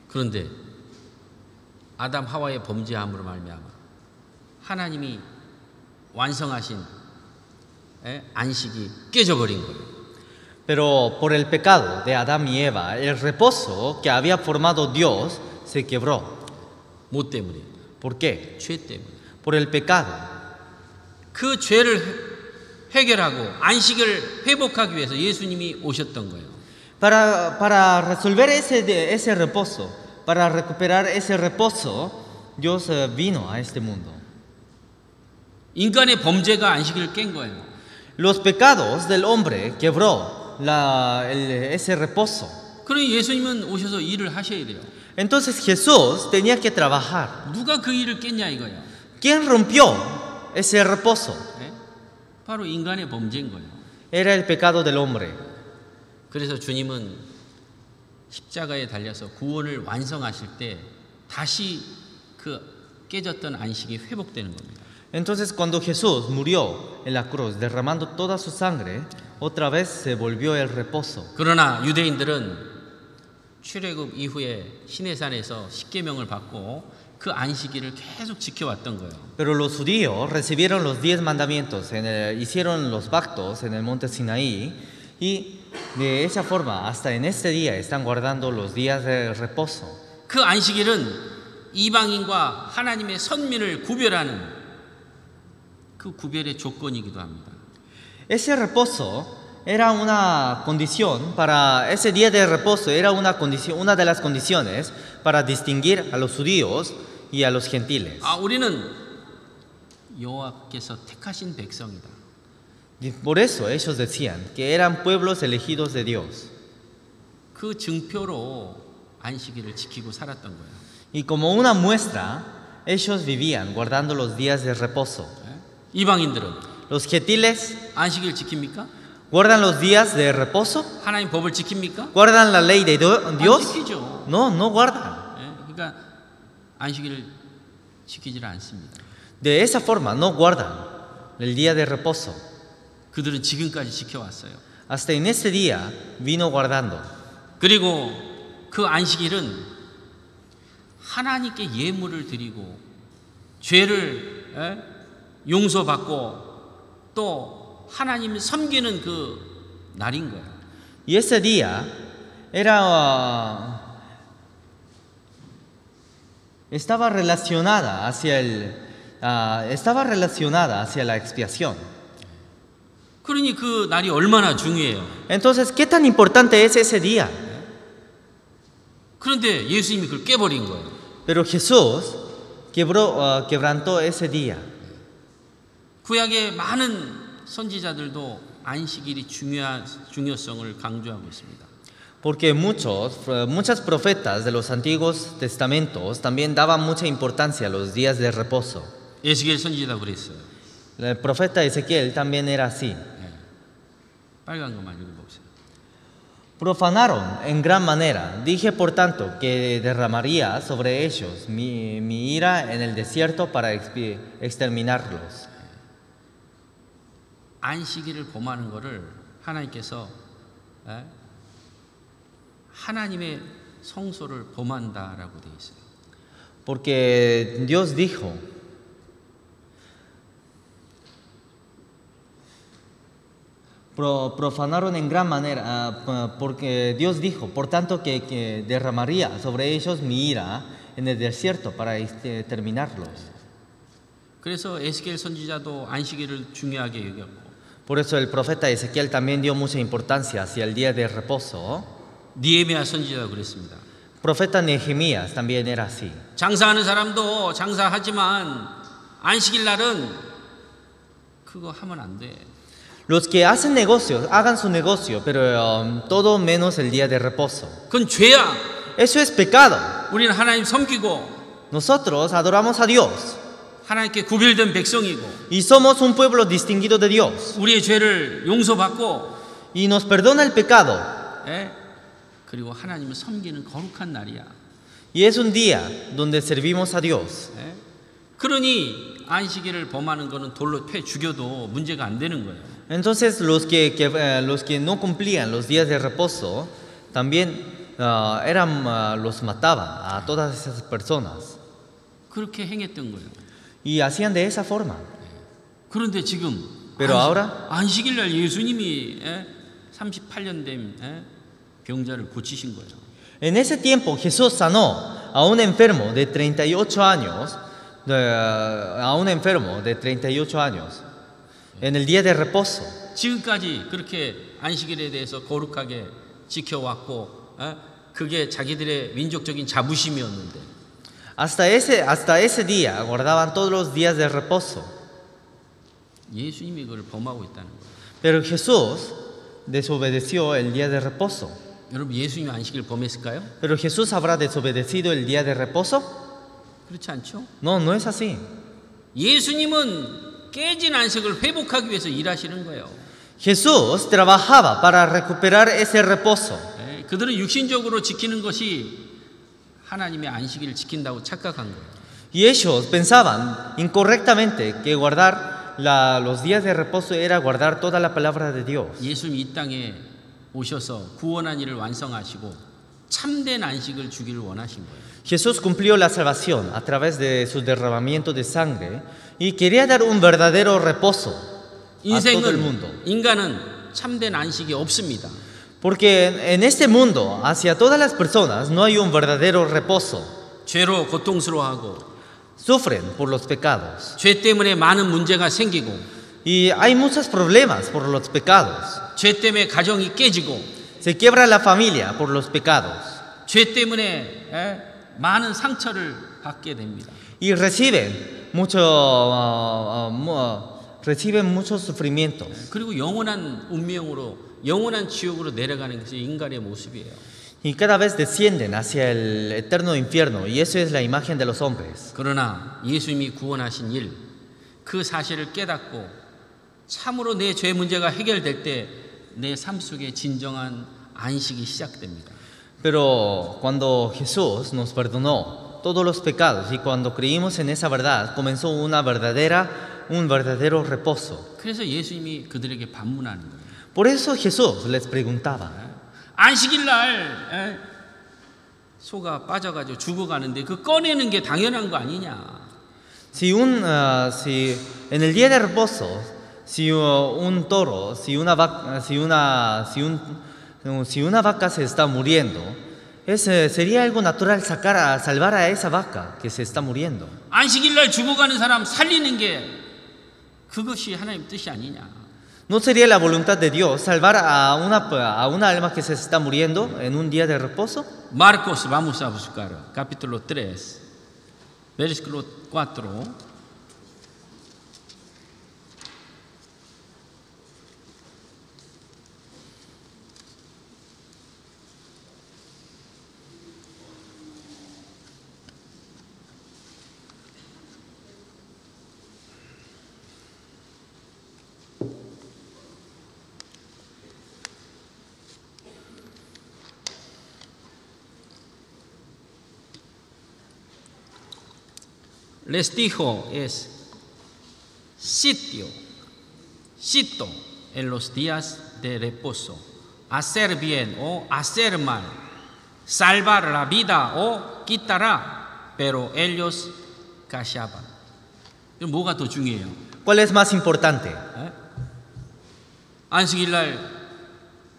그런데 아담 하와의 범죄함으로 말미암아 하나님이 완성하신 안식이 깨져버린 거예요. Pero por el pecado de Adán y Eva, el reposo que había formado Dios se quebró. 뭐 때문에? ¿Por qué? 죄 때문에. Por el pecado. 그 죄를 해결하고 안식을 회복하기 위해서 예수님이 오셨던 거예요. Para resolver ese reposo, para recuperar ese reposo, Dios vino a este mundo. 인간의 범죄가 안식일을 깬 거예요. Los pecados del hombre quebró ese reposo. 그러니 예수님은 오셔서 일을 하셔야 돼요. Entonces Jesús tenía que trabajar. 누가 그 일을 깼냐 이거예요. ¿Quién rompió ese reposo? 바로 인간의 범죄인 거예요. Era el pecado del hombre. 그래서 주님은 십자가에 달려서 구원을 완성하실 때 다시 그 깨졌던 안식이 회복되는 겁니다. Entonces cuando Jesús murió en la cruz derramando toda su sangre, otra vez se volvió el reposo. 그러나 유대인들은 출애굽 이후에 시내산에서 십계명을 받고 그 안식일을 계속 지켜왔던 거예요. Pero los judíos recibieron los 10 mandamientos, hicieron los pactos en el monte Sinaí y de esa forma hasta en este día están guardando los días de reposo. 그 안식일은 이방인과 하나님의 선민을 구별하는 그 구별의 조건이기도 합니다. Ese reposo era una condición para ese día de reposo, era una condición, una de las condiciones para distinguir a los judíos y a los gentiles. 우리는 여호와께서 택하신 백성이다. Y por eso ellos decían que eran pueblos elegidos de Dios. 그 증표로 안식일을 지키고 살았던 거예요. Y como una muestra, ellos vivían guardando los días de reposo. 이방인들은 Los gentiles 안식일 지킵니까? guardan los días de reposo, 하나님 법을 지킵니까? guardan la ley de 안 Dios. 지키죠. No guardan. 그러니까 안식일을 지키질 않습니다. De esa forma no guardan el día de reposo. 그들은 지금까지 지켜왔어요. Hasta en este día vino guardando. 그리고 그 안식일은 하나님께 예물을 드리고 죄를 용서받고 또 하나님을 섬기는 그 날인 거예요. Y ese día estaba relacionada hacia la expiación. 그러니 그 날이 얼마나 중요해요. Entonces, ¿qué tan importante es ese día? 그런데 예수님이 그걸 깨버린 거예요. Pero Jesús quebrantó ese día. 구약의 많은 선지자들도 안식일이 중요성을 강조하고 있습니다. Porque muchos profetas de los antiguos testamentos también daban mucha importancia a los días de reposo. 에스겔 선지자도 그랬어요. El profeta Ezequiel también era así. 빨간 것만 읽어보세요. Profanaron en gran manera. Dije, por tanto, que derramaría sobre ellos mi ira en el desierto para exterminarlos. 안식일을 범하는 것을 하나님께서 하나님의 성소를 범한다라고 되어 있어요. Porque Dios dijo, profanaron en gran manera, porque Dios dijo, por tanto, que derramaría sobre ellos mi ira en el desierto para exterminarlos. 그래서 에스겔 선지자도 안식일을 중요하게 여겼고, Por eso el profeta Ezequiel también dio mucha importancia hacia el día de reposo. 니에미야 선지자도 그랬습니다. Profeta Nehemías también era así. 장사하는 사람도 장사하지만 안식일 날은 그거 하면 안 돼. Los que hacen negocios, hagan su negocio, pero todo menos el día de reposo. 그건 죄야. Eso es pecado. 우리는 하나님 섬기고 Nosotros adoramos a Dios 하나님께 구별된 백성이고 y somos un pueblo distinguido de Dios 우리의 죄를 용서받고 y nos perdona el pecado. 그리고 하나님을 섬기는 거룩한 날이야. Y es un día donde servimos a Dios. 그러니 안식일을 범하는 거는 돌로 패 죽여도 문제가 안 되는 거예요. Entonces los que no cumplían los días de reposo también los mataban a todas esas personas 그렇게 행했던 거예요. y hacían de esa forma. 그런데 지금 Pero ahora 안식일 날 예수님이 38년 된 병자를 고치신 거예요. En ese tiempo Jesús sanó a un enfermo de 38 años, en el día de reposo. 지금까지 그렇게 안식일에 대해서 거룩하게 지켜왔고 그게 자기들의 민족적인 자부심이었는데 Hasta ese día guardaban todos los días de reposo. 예수님이 그걸 범하고 있다는 거예요. Pero Jesús desobedeció el día de reposo. 여러분 예수님이 안식일 범했을까요? Pero Jesús habrá desobedecido el día de reposo? 그렇지 않죠? No es así. 예수님은 깨진 안식을 회복하기 위해서 일하시는 거예요. Jesús trabajaba para recuperar ese reposo. 그들은 육신적으로 지키는 것이 하나님의 안식일을 지킨다고 착각한 거예요. Y ellos pensaban incorrectamente que guardar los días de reposo era guardar toda la palabra de Dios. 예수님이 이 땅에 오셔서 구원한 일을 완성하시고 참된 안식을 주기를 원하신 거예요. Jesús cumplió la salvación a través de su derramamiento de sangre y quería dar un verdadero reposo a todo el mundo. 인간은 참된 안식이 없습니다. Porque en este mundo, hacia todas las personas, no hay un verdadero reposo. 죄로 고통스러워하고 Sufren por los pecados. 죄 때문에 많은 문제가 생기고 Y hay muchos problemas por los pecados. 죄 때문에 가정이 깨지고 Se quiebra la familia por los pecados. 죄 때문에 많은 상처를 받게 됩니다. Y reciben muchos sufrimientos. 그리고 영원한 운명으로 영원한 지옥으로 내려가는 것이 인간의 모습이에요. Y cada vez descienden hacia el eterno infierno. Y eso es la imagen de los hombres. 그러나 예수님이 구원하신 일, 그 사실을 깨닫고 참으로 내 죄 문제가 해결될 때 내 삶 속에 진정한 안식이 시작됩니다. Pero cuando Jesús nos perdonó todos los pecados y cuando creímos en esa verdad, comenzó un verdadero reposo. 그래서 예수님이 그들에게 반문하는 거예요. Por eso Jesús les preguntaba, 안식일 날 소가 빠져가지고 죽어가는데 그 꺼내는 게 당연한 거 아니냐. si en el día de reposo, si un toro, si una vaca se está muriendo, sería algo natural salvar a esa vaca que se está muriendo. 안식일 날 죽어가는 사람 살리는 게 그것이 하나님 뜻이 아니냐. ¿No sería la voluntad de Dios salvar a una alma que se está muriendo en un día de reposo? Marcos, vamos a buscar, capítulo 3, versículo 4. Les dijo es sito en los días de reposo, hacer bien o hacer mal, salvar la vida o quitará, pero ellos callaban. 뭐가 더 중요해요? ¿Cuál es más importante? 안식일 날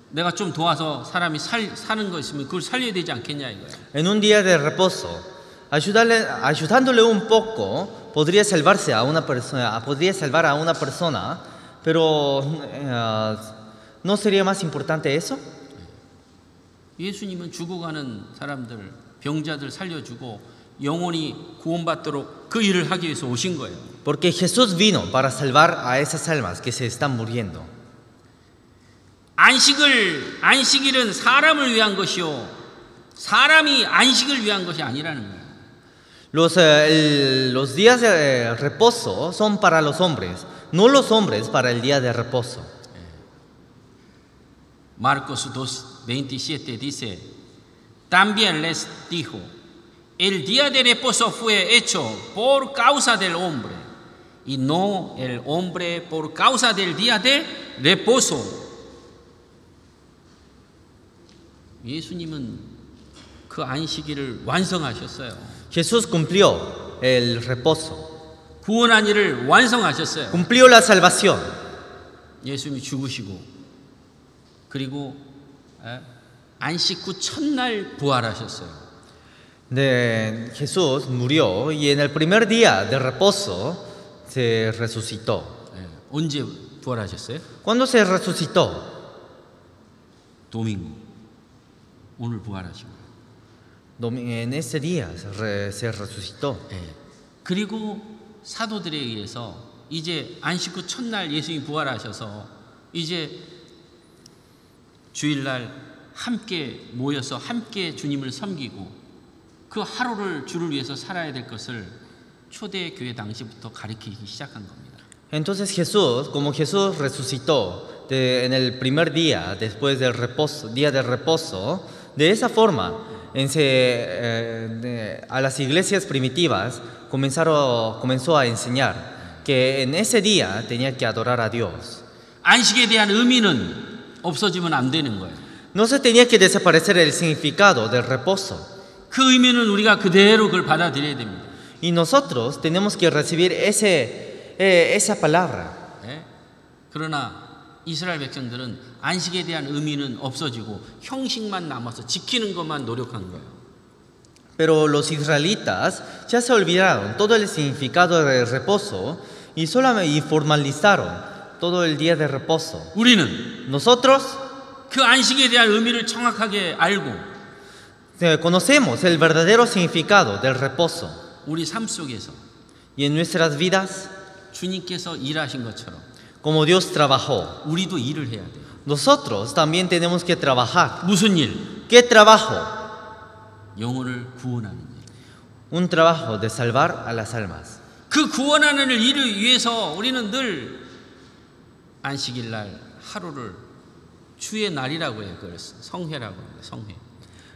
내가 좀 도와서 사람이 사는 거 있으면 그걸 살려야 되지 않겠냐 이거예요. En un día de reposo, ayudándole un poco, podría salvar a una persona, pero ¿no sería más importante eso? 예수님은 죽어가는 사람들, 병자들 살려주고 영원히 구원받도록 그 일을 하기 위해서 오신 거예요. Porque Jesús vino para salvar a esas almas que se están muriendo. 안식일은 사람을 위한 것이요, 사람이 안식을 위한 것이 아니라는 거예요. Los días de reposo son para los hombres, no los hombres para el día de reposo. Marcos 2:27 dice, también les dijo, el día de reposo fue hecho por causa del hombre, y no el hombre por causa del día de reposo. 예수님은 그 안식일을 완성하셨어요. Jesús cumplió el reposo. 구원한 일을 완성하셨어요. Cumplió la salvación. 예수님이 죽으시고 그리고 안식 후 첫날 부활하셨어요. Jesús murió y en el primer día de reposo se resucitó. 언제 부활하셨어요? ¿Cuándo se resucitó? 도밍고. 오늘 부활하신 거예요. En ese día se resucitó. 그리고 사도들에 의해서 이제 안식 후 첫날 예수님이 부활하셔서 이제 주일날 함께 모여서 함께 주님을 섬기고 그 하루를 주를 위해서 살아야 될 것을 초대교회 당시부터 가르치기 시작한 겁니다. Entonces Jesús, como Jesús resucitó en el primer día, después del día de reposo, de esa forma a las iglesias primitivas comenzó a enseñar que en ese día tenía que adorar a Dios. 안식에 대한 의미는 없어지면 안 되는 거예요. No se tenía que desaparecer el significado del reposo. 그 의미는 우리가 그대로 그걸 받아들여야 됩니다. Y nosotros tenemos que recibir esa palabra. 그러나 이스라엘 백성들은 안식에 대한 의미는 없어지고 형식만 남아서 지키는 것만 노력한 거예요. Pero los israelitas ya se olvidaron todo el significado del reposo y formalizaron todo el día de reposo. 우리는 Nosotros 그 안식에 대한 의미를 정확하게 알고 conocemos el verdadero significado del reposo. 우리 삶 속에서 Y en nuestras vidas, 주님께서 일하신 것처럼 como Dios trabajó, 우리도 일을 해야 돼요. nosotros también tenemos que trabajar. 무슨 일? ¿Qué trabajo? 영혼을 구원하는 일. Un trabajo de salvar a las almas. 그 구원하는 일을 위해서 우리는 늘 안식일 날 하루를 주의 날이라고 해요. 그걸 성회라고 합니다. 성회.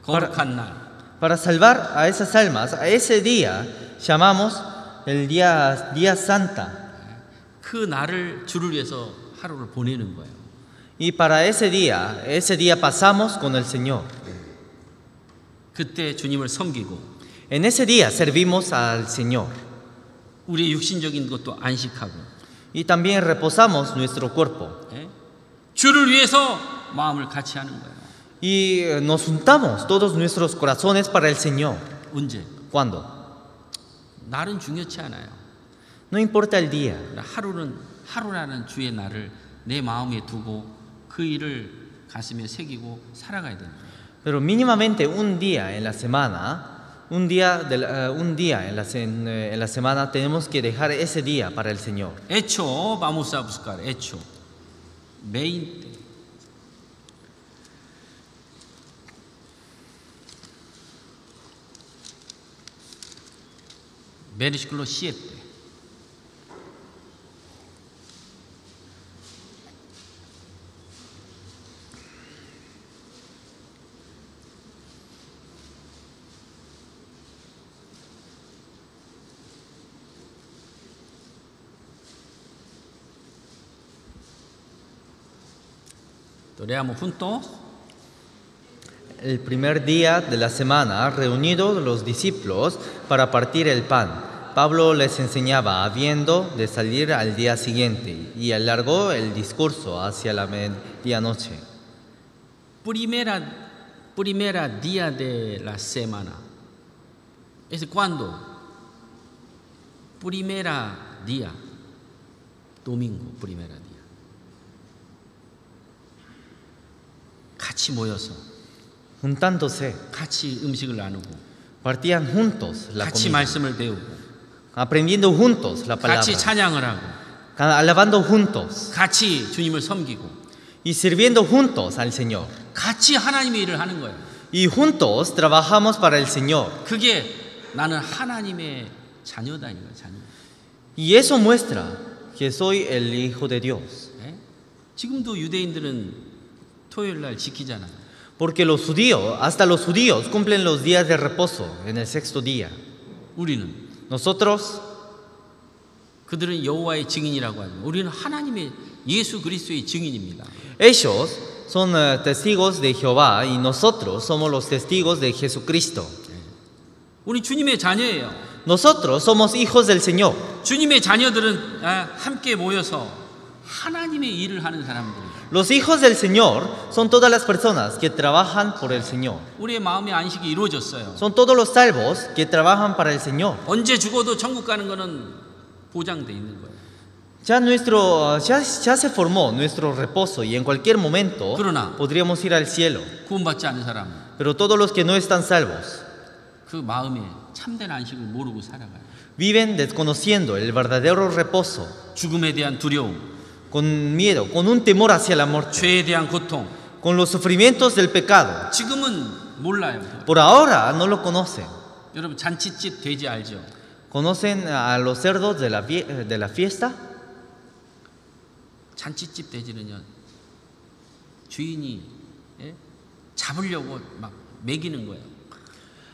거룩한 날. Para salvar a esas almas, a ese día llamamos el día Santa. 그 날을 주를 위해서 하루를 보내는 거예요. Y para ese día pasamos con el Señor. 그때 주님을 섬기고 En ese día servimos al Señor. 우리 육신적인 것도 안식하고 Y también reposamos nuestro cuerpo. 주를 위해서 마음을 같이 하는 거예요. Y nos juntamos todos nuestros corazones para el Señor. 언제? ¿Cuándo? 날은 중요치 않아요. No importa el día. 하루라는 주의 날을 내 마음에 두고 그 일을 가슴에 새기고 살아가야 됩니다. Pero mínimamente un día en la semana, un día en la semana tenemos que dejar ese día para el Señor. 애초 바모사 부스칼 애초 메인 때 베르시클로 시에 때 Leamos juntos. El primer día de la semana, reunidos los discípulos para partir el pan, Pablo les enseñaba habiendo de salir al día siguiente y alargó el discurso hacia la medianoche. Primera día de la semana. ¿Es cuándo? Primera día. Domingo, primera día. 같이 모여서 juntándose, 같이 음식을 나누고 partían juntos la 같이 comida, 말씀을 배우고 aprendiendo juntos la palabra, 같이 찬양을 하고 alabando juntos 같이 주님을 섬기고 y sirviendo juntos al Señor. 같이 하나님의 일을 하는 거예요. Y juntos trabajamos para el Señor. 그게 나는 하나님의 자녀다 이거예요. 자녀. Y eso muestra que soy el Hijo de Dios. 네? 지금도 유대인들은 토요일 날 지키잖아요. Porque los judíos, hasta los judíos cumplen los días de reposo en el sexto día. 우리는 Nosotros, 그들은 여호와의 증인이라고 하죠. 우리는 하나님의 예수 그리스도의 증인입니다. ellos son testigos de Jehová y nosotros somos los testigos de Jesucristo. 우리 주님의 자녀예요. Nosotros somos hijos del Señor. 주님의 자녀들은 함께 모여서 하나님의 일을 하는 사람들이에요. Los hijos del Señor son todas las personas que trabajan por el Señor. 우리의 마음의 안식이 이루어졌어요. Son todos los salvos que trabajan para el Señor. 언제 죽어도 천국 가는 거는 보장돼 있는 거예요. Ya se formó nuestro reposo y en cualquier momento 그러나 podríamos ir al cielo. 구원받지 않은 사람 Pero todos los que no están salvos 그 마음에 참된 안식을 모르고 살아가요. viven desconociendo el verdadero reposo, 죽음에 대한 두려움, con miedo, con un temor hacia la muerte, 죄에 대한 고통. con los sufrimientos del pecado. 지금은 몰라요. Por ahora no lo conocen. 여러분 잔치집 돼지 알죠? ¿Conocen a los cerdos de la fiesta? 잔치집 돼지는요 주인이 잡으려고 막 먹이는 거예요.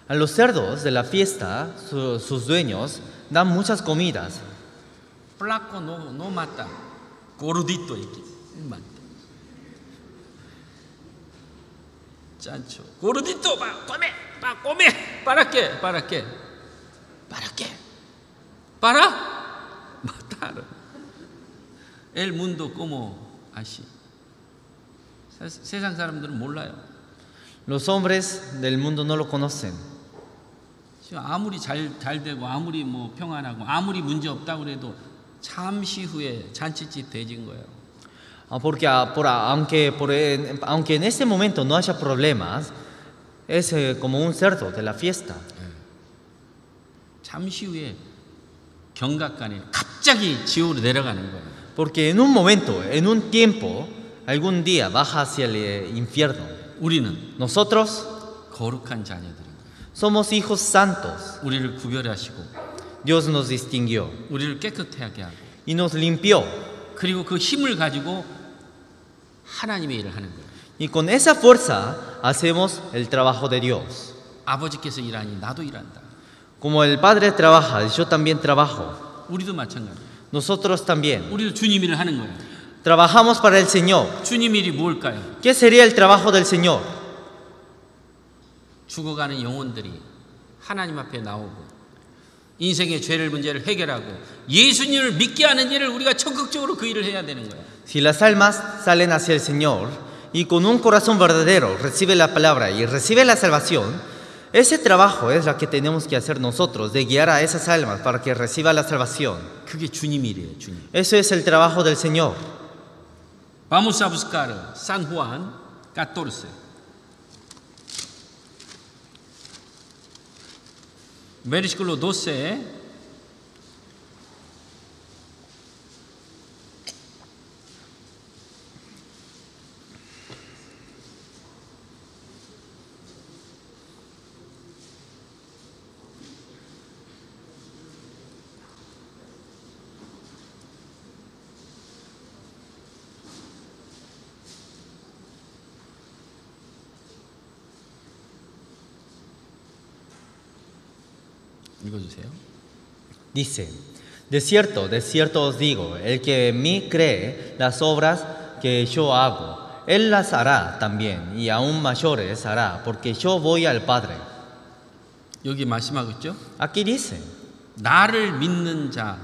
A los cerdos de la fiesta, sus dueños dan muchas comidas. 플라코 노 맞다. 고르디또 이렇게 맞다. 짠초. 고르디또 pa come, ¿para qué? Para matar. El mundo como así. 세상 사람들은 몰라요. Los hombres del mundo no lo conocen. 아무리 잘 되고 아무리 뭐 평안하고 아무리 문제 없다고 해도 잠시 후에 잔치집 돼진 거예요. Porque aunque en este momento no haya problemas, es como un cerdo de la fiesta. 잠시 후에 경각간에 갑자기 지옥으로 내려가는 거예요. Porque en un momento, en un tiempo, algún día baja hacia el infierno. 우리는 Nosotros 거룩한 자녀들인 거예요. somos hijos santos. 우리를 구별하시고 Dios nos distinguió 우리를 깨끗하게 하고 y nos limpió. 그리고 그 힘을 가지고 하나님의 일을 하는 거예요. Y con esa fuerza hacemos el trabajo de Dios. 아버지께서 일하니 나도 일한다. Como el Padre trabaja, yo también trabajo. 우리도 마찬가지예요. Nosotros también. 우리도 주님 일을 하는 거예요. Trabajamos para el Señor. 주님 일이 뭘까요? ¿Qué sería el trabajo del Señor? 죽어가는 영혼들이 하나님 앞에 나오고 인생의 죄를 문제를 해결하고 예수님을 믿게 하는 일을 우리가 적극적으로 그 일을 해야 되는 거예요. Si las almas salen hacia el Señor y con un corazón verdadero recibe la palabra y recibe la salvación, ese trabajo es lo que tenemos que hacer nosotros, de guiar a esas almas para que reciba la salvación. 그게 주님 일이에요, 주님. Eso es el trabajo del Señor. Vamos a buscar San Juan 14. Versículo 12. 읽어주세요. Dice, de cierto os digo, el que en mí cree las obras que yo hago, él las hará también, y aún mayores hará, porque yo voy al Padre. 여기 말씀하고 있죠? Aquí dice, 나를 믿는 자,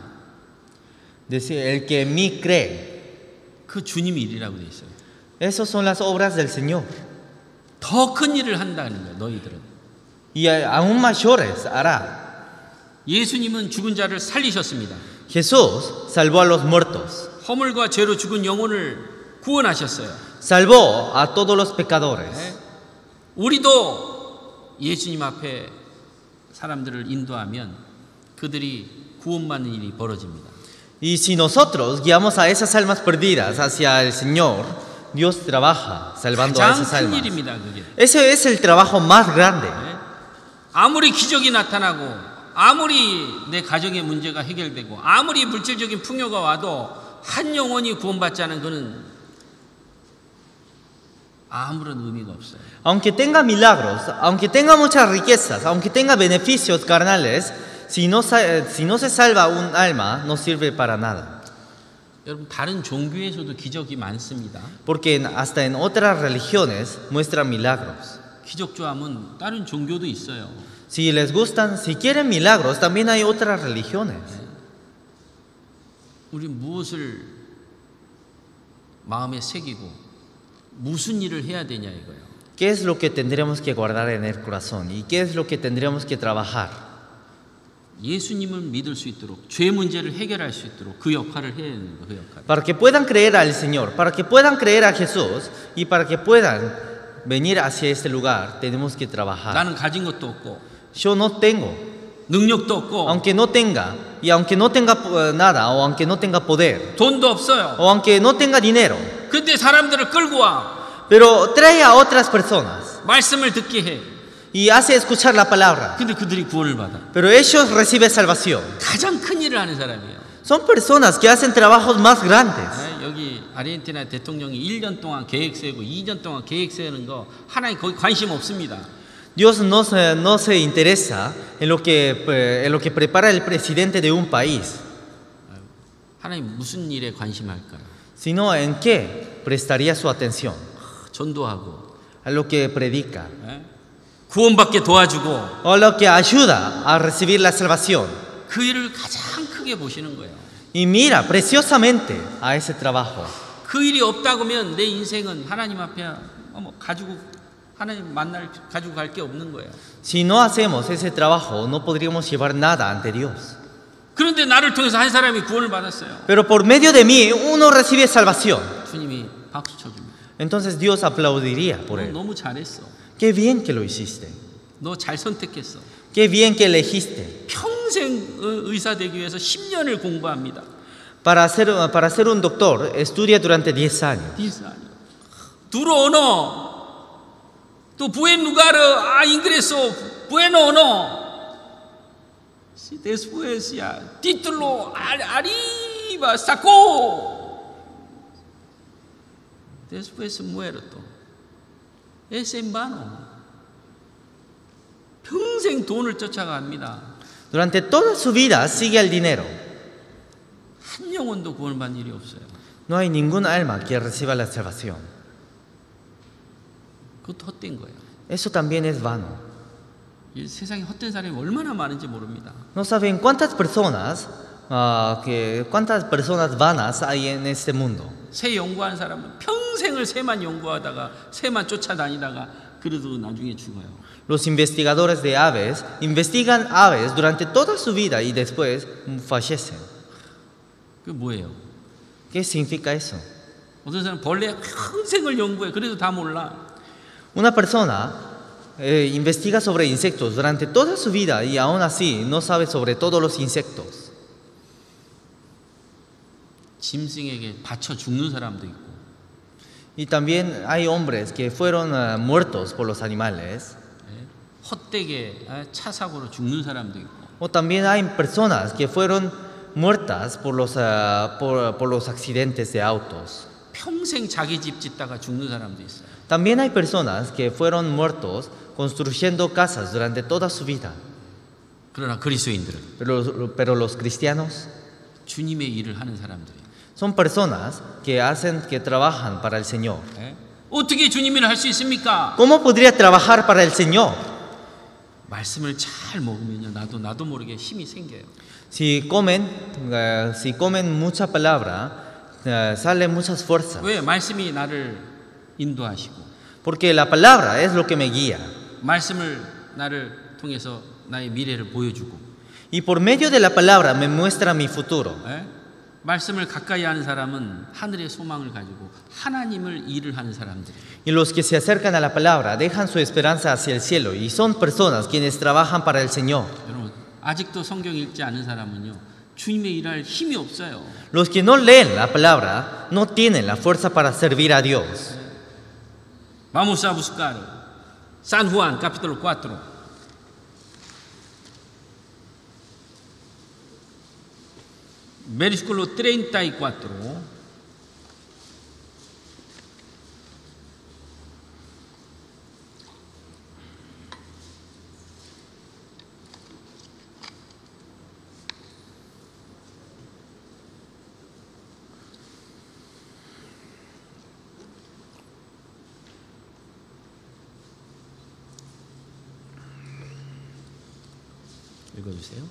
dice, el que en mí cree, 그 주님 일이라고 돼 있어요. esas son las obras del Señor. 더 큰 일을 한다는 거예요, 너희들은. Y aún mayores hará. 예수님은 죽은 자를 살리셨습니다. Jesús salvó a los muertos, 허물과 죄로 죽은 영혼을 구원하셨어요. salvó a todos los pecadores. 우리도 예수님 앞에 사람들을 인도하면 그들이 구원받는 일이 벌어집니다. Y si nosotros guiamos a esas almas perdidas hacia el Señor, Dios trabaja salvando a 가장 esas 큰 almas. 일입니다, 그게. Ese es el trabajo más grande. 아무리 기적이 나타나고 아무리 내 가정의 문제가 해결되고 아무리 물질적인 풍요가 와도 한 영혼이 구원받지 않은 그는 아무런 의미가 없어요. Aunque tenga milagros, aunque tenga muchas riquezas, aunque tenga beneficios carnales, si no se salva un alma, no sirve para nada. 여러분 다른 종교에서도 기적이 많습니다. Porque hasta en otras religiones muestran milagros. 기적 좋아하면 다른 종교도 있어요. Si les gustan, si quieren milagros, también hay otras religiones. 우리 무엇을 마음에 새기고 무슨 일을 해야 되냐 이거예요. ¿Qué es lo que tendremos que guardar en el corazón? ¿Y qué es lo que tendremos que trabajar? 예수님을 믿을 수 있도록 죄 문제를 해결할 수 있도록 그 역할을 해야 되는 거예요. 그 역할. Para que puedan creer al Señor, para que puedan creer a Jesús y para que puedan venir hacia este lugar, tenemos que trabajar. 나는 가진 것도 없고 Yo no tengo, 능력도 없고 aunque no tenga, y aunque no tenga nada, o aunque no tenga poder, 돈도 없어요. o aunque no tenga dinero, 근데 사람들을 끌고 와 pero trae a otras personas 말씀을 듣게 해. y hace escuchar la palabra, 근데 그들이 구원을 받아. pero ellos reciben salvación. 가장 큰 일을 하는 사람이에요. Son personas que hacen trabajos más grandes. 여기 아르헨티나 대통령이 1년 동안 계획 세우고 2년 동안 계획 세우는 거 하나님 거기 관심 없습니다. Dios no se interesa en lo que prepara el presidente de un país, 하나님 무슨 일에 관심할까요? sino en qué prestaría su atención, 전도하고 a lo que predica, 구원받게 도와주고 o a lo que ayuda a recibir la salvación. 그 일을 가장 크게 보시는 거예요. Y mira preciosamente a ese trabajo. 그 일이 없다고 하면 내 인생은 하나님 앞에 가지고 하나님 가지고 갈 게 없는 거예요. Si no hacemos ese trabajo, no podríamos llevar nada ante Dios. 그런데 나를 통해서 한 사람이 구원을 받았어요. Pero por medio de mí, uno recibe salvación. 주님이 박수 쳐줍니다. Entonces Dios aplaudiría por 너 él. 너무 잘했어. Qué bien que lo hiciste. 너 잘 선택했어. Qué bien que elegiste. 평생 의사 되기 위해서 10년을 공부합니다. Para ser un doctor, estudia durante 10 años. 10 años. Duro o no. Tu buen lugar a ingreso, bueno o no. Si después ya título arriba sacó. Después muerto. Es en vano. 평생 돈을 쫓아갑니다. Durante toda su vida sigue el dinero. 한 영혼도 구원받는 일이 없어요. No hay ningún alma que reciba la salvación. 그것도 헛된 거예요. Eso también es vano. 이 세상에 헛된 사람이 얼마나 많은지 모릅니다. No saben cuántas personas vanas hay en este mundo. 새 연구하는 사람은 평생을 새만 연구하다가 새만 쫓아다니다가 그래도 나중에 죽어요. Los investigadores de aves investigan aves durante toda su vida y después fallecen. 그게 뭐예요? ¿Qué significa eso? 어떤 사람은 벌레 평생을 연구해. 그래도 다 몰라. Una persona investiga sobre insectos durante toda su vida y aún así no sabe sobre todos los insectos. 짐승에게 받쳐 죽는 사람도 있고. Y también hay hombres que fueron muertos por los animales. 헛되게 차 사고로 죽는 사람도 있고. O también hay personas que fueron muertas por los accidentes de autos. 평생 자기 집 짓다가 죽는 사람도 있어요. También hay personas que fueron muertos construyendo casas durante toda su vida. 그러나 그리스도인들은 Pero los cristianos 주님의 일을 하는 사람들이에요. son personas que trabajan para el Señor. 어떻게 주님 일을 할 수 있습니까? ¿Cómo podría trabajar para el Señor? 말씀을 잘 먹으면요, 나도 모르게 힘이 생겨요. Si comen mucha palabra, salen muchas fuerzas. 왜? 말씀이 나를 인도하시고, Porque la palabra es lo que me guía. 말씀을 나를 통해서 나의 미래를 보여주고, Y por medio de la palabra me muestra mi futuro. 말씀을 가까이 하는 사람은 하늘의 소망을 가지고 하나님을 일을 하는 사람들이에요. Y los que se acercan a la palabra dejan su esperanza hacia el cielo y son personas quienes trabajan para el Señor. 여러분, 아직도 성경 읽지 않은 사람은요, 주님의 일할 힘이 없어요. Los que no leen la palabra no tienen la fuerza para servir a Dios. Vamos a buscar San Juan capítulo 4. Versículo 34. 읽어주세요.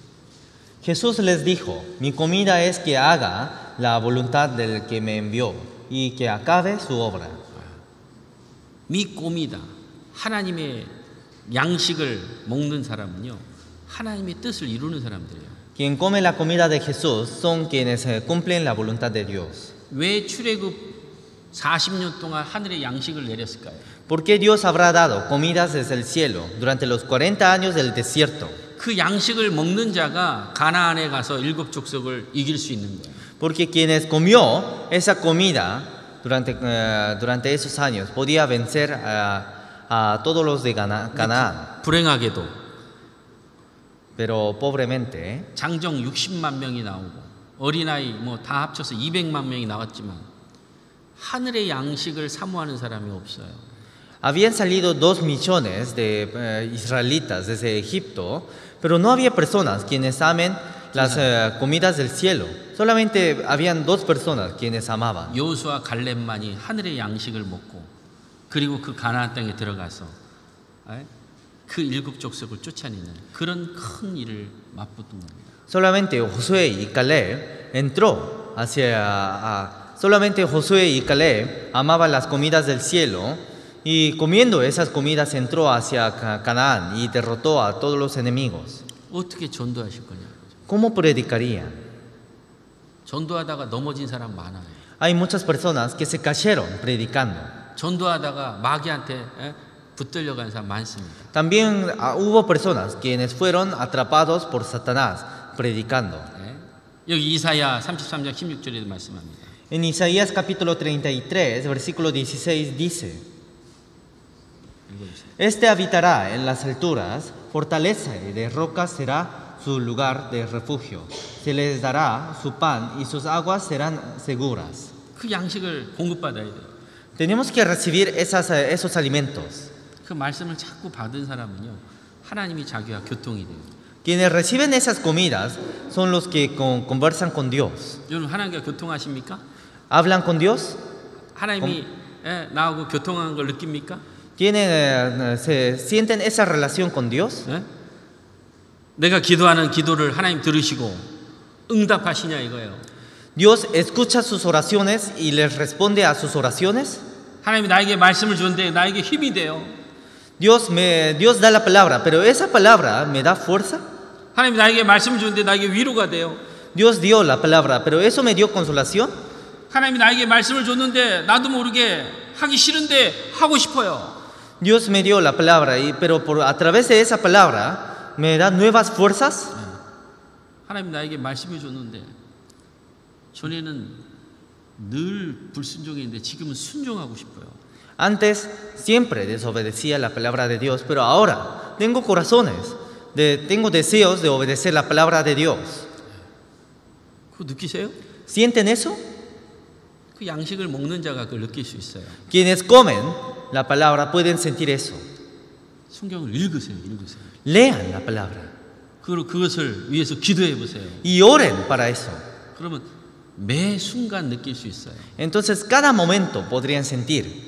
Jesús les dijo: mi comida es que haga la voluntad del que me envió y que acabe su obra. 믿고입니다. 하나님의 양식을 먹는 사람은요, 하나님의 뜻을 이루는 사람들이에요. Quien come la comida de Jesús son quienes cumplen la voluntad de Dios. 왜 출애굽 40년 동안 하늘의 양식을 내렸을까요? ¿Por qué Dios habrá dado comidas desde el cielo durante los 40 años del desierto? 그 양식을 먹는 자가 가나안에 가서 7 족속을 이길 수 있는 거예요. Porque quienes comió esa comida durante esos años podía vencer a todos los de Canaán. 불행하게도 Pero pobremente, 장정 60만 명이 나오고 어린아이 뭐 다 합쳐서 200만 명이 나왔지만 하늘의 양식을 사모하는 사람이 없어요. habían salido 2 millones de israelitas desde Egipto, pero no había personas quienes amen las comidas del cielo. Solamente habían 2 personas quienes amaban. 여호수아 갈렙만이 하늘의 양식을 먹고 그리고 그 가나안 땅에 들어가서 그 7 족속을 쫓아내는 그런 큰 일을 맛보던 겁니다. Solamente Josué y Caleb amaban las comidas del cielo y comiendo esas comidas entró hacia Canaán y derrotó a todos los enemigos. 어떻게 전도하실 거냐? ¿Cómo predicarían? 전도하다가 넘어진 사람 많아요. Hay muchas personas que se cayeron predicando. 전도하다가 마귀한테 붙들려간 사람 많습니다. También hubo personas quienes fueron atrapados por Satanás predicando. 여기 이사야 33장 16절에도 말씀합니다. En Isaías capítulo 33, versículo 16 dice: Este habitará en las alturas, fortaleza y de rocas será su lugar de refugio. Se les dará su pan y sus aguas serán seguras. 그 양식을 공급받아야 돼요. Tenemos que recibir esos alimentos. 그 말씀을 자꾸 받은 사람은요, 하나님이 자기와 교통이 돼요. Quienes reciben esas comidas son los que conversan con Dios. 여러분 하나님과 교통하십니까? ¿Hablan con Dios? 하나님이 나하고 교통한 걸 느낍니까? ¿Se sienten esa relación con Dios? 내가 기도하는 기도를 하나님 들으시고 응답하시냐 이거예요. Dios escucha sus oraciones y les responde a sus oraciones. 하나님이 나에게 말씀을 주는데 나에게 힘이 돼요. Dios da la palabra, pero esa palabra me da fuerza. 하나님이 나에게 말씀을 주는데 나에게 위로가 돼요. Dios dio la palabra, pero eso me dio consolación. 하나님이 나에게 말씀을 줬는데 나도 모르게 하기 싫은데 하고 싶어요. Dios me dio la palabra, pero a través de esa palabra me da nuevas fuerzas. 하나님 나에게 말씀해 줬는데 전에는 늘 불순종했는데 지금은 순종하고 싶어요. Antes siempre desobedecía la palabra de Dios, pero ahora tengo corazones, tengo deseos de obedecer la palabra de Dios. 그거 느끼세요? ¿Sienten eso? 그 양식을 먹는 자가 그걸 느낄 수 있어요. Quienes comen la palabra pueden sentir eso. 성경을 읽으세요. Lean la palabra. 그리고 그것을 위해서 기도해 보세요. Y oren para eso. 그러면 매 순간 느낄 수 있어요. Entonces cada momento podrían sentir.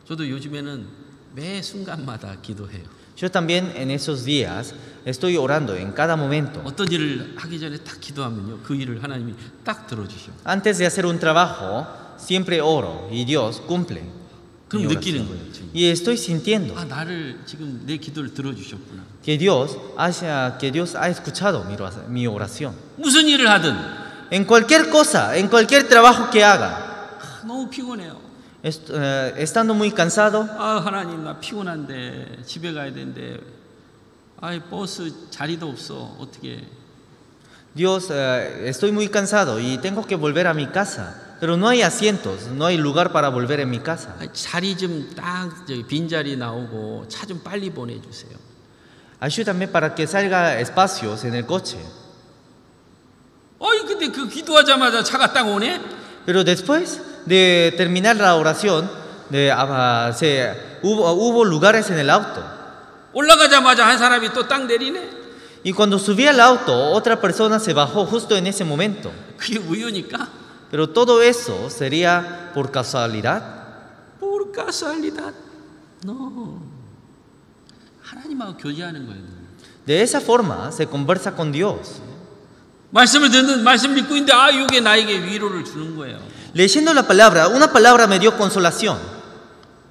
저도 요즘에는 매 순간마다 기도해요. Yo también en esos días estoy orando en cada momento. 어떤 일을 하기 전에 딱 기도하면요, 그 일을 하나님이 딱 들어주셔. Antes de hacer un trabajo, siempre oro y Dios cumple. 그럼 느끼는 거예요. 지금. Y estoy sintiendo 아, 나를 지금 내 기도를 들어주셨구나. que Dios ha escuchado mi oración. 무슨 일을 하든 En cualquier cosa, en cualquier trabajo que haga, 너무 피곤해요. estando muy cansado, 아, 하나님 나 피곤한데 집에 가야 되는데 아이 버스 자리도 없어. 어떻게? Dios, estoy muy cansado y tengo que volver a mi casa, pero no hay asientos, no hay lugar para volver en mi casa. 자리 좀 딱 빈자리 나오고 차 좀 빨리 보내주세요. Ayúdame para que salga espacios en el coche. 어이 근데 그 기도하자마자 차가 딱 오네? Pero después de terminar la oración, hubo lugares en el auto. 올라가자마자 한 사람이 또 딱 내리네? Y cuando subí al auto, otra persona se bajó justo en ese momento. 그게 우연일까? Pero todo eso sería por casualidad. Por casualidad. No. 하나님하고 교제하는 거예요. De esa forma se conversa con Dios. 말씀을 듣는 말씀을 읽고 있는데 아 이게 나에게 위로를 주는 거예요. Leyendo la palabra, una palabra me dio consolación.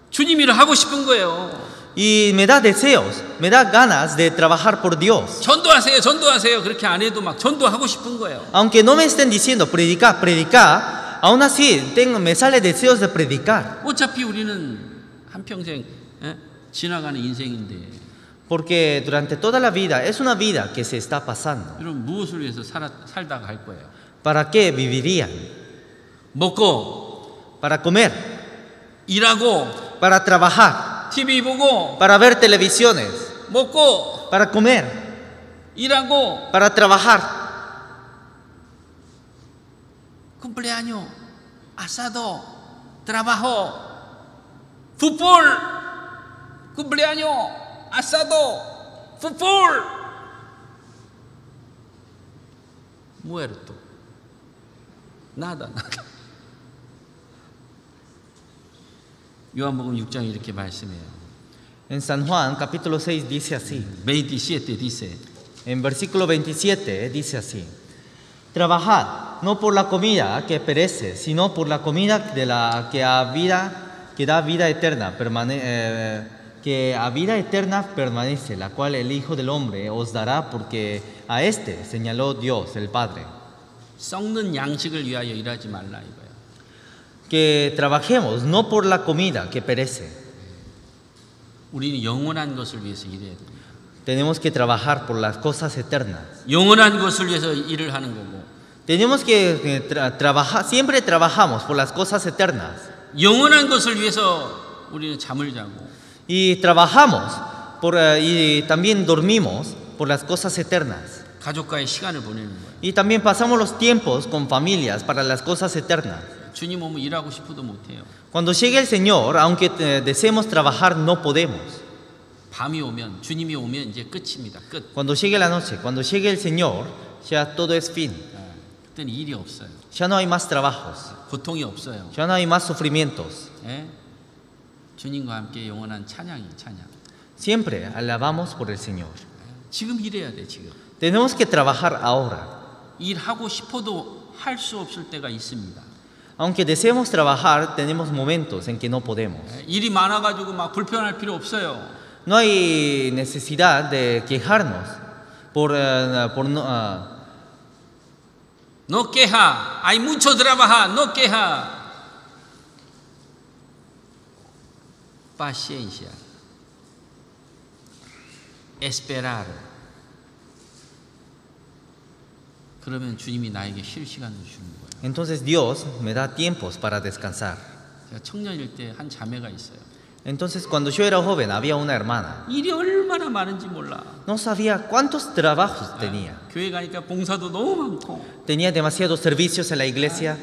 주님 일을 하고 싶은 거예요. Y me da deseos, me da ganas de trabajar por Dios. 전도하세요. 그렇게 안 해도 막 전도하고 싶은 거예요. Aunque no me estén diciendo predicar, aún así me sale deseos de predicar. 어차피 우리는 한평생 지나가는 인생인데. Porque durante toda la vida es una vida que se está pasando. 여러분 무엇을 위해서 살다가 갈 거예요? ¿Para qué vivirían? 먹고, para comer, 일하고, para trabajar, TV 보고, para ver televisiones, 먹고, para comer, 일하고, para trabajar. cumpleaños, asado, trabajo, fútbol, cumpleaños, asado, fútbol, muerto. Nada. 요한복음 6장 이렇게 말씀해요. En San Juan capítulo 6 dice así. 27 dice. En versículo 27 dice así: Trabajad no por la comida que perece, sino por la comida que da vida eterna, que a vida eterna permanece, la cual el Hijo del Hombre os dará, porque a este señaló Dios el Padre. 썩는 양식을 위하여 일하지 말라 이거야. Que trabajemos no por la comida que perece. 우리는 영원한 것을 위해서 일해야 됩니다. Tenemos que trabajar por las cosas eternas. 영원한 것을 위해서 일을 하는 거고. Tenemos que trabajar, siempre trabajamos por las cosas eternas. 영원한 것을 위해서 우리는 잠을 자고. Y trabajamos y también dormimos por las cosas eternas. 가족과의 시간을 보내는 거예요. Y también pasamos los tiempos con familias para las cosas eternas. 주님 오면 일하고 싶어도 못해요. Cuando llegue el Señor, aunque deseemos trabajar, no podemos. 밤이 오면, 주님이 오면 이제 끝입니다. 끝. Cuando llegue la noche, cuando llegue el Señor, ya todo es fin. 그때는 일이 없어요. Ya no hay más trabajos. 고통이 없어요. Ya no hay más sufrimientos. 예? 주님과 함께 영원한 찬양이 찬양. Siempre alabamos por el Señor. 지금 일해야 돼, 지금. Tenemos que trabajar ahora. 일하고 싶어도 할 수 없을 때가 있습니다. Aunque deseemos trabajar, tenemos momentos en que no podemos. 일이 많아가지고 막 불편할 필요 없어요. No hay necesidad de quejarnos por no, No queja, hay mucho trabajar, no queja. Paciencia. Esperar. 그러면 주님이 나에게 쉴 시간을 주는 거예요. Entonces Dios me da tiempos para descansar. 제가 청년일 때 한 자매가 있어요. Entonces cuando yo era joven había una hermana. 일이 얼마나 많은지 몰라. No sabía cuántos trabajos tenía. 교회 가니까 봉사도 너무 많고, Tenía demasiados servicios en la iglesia.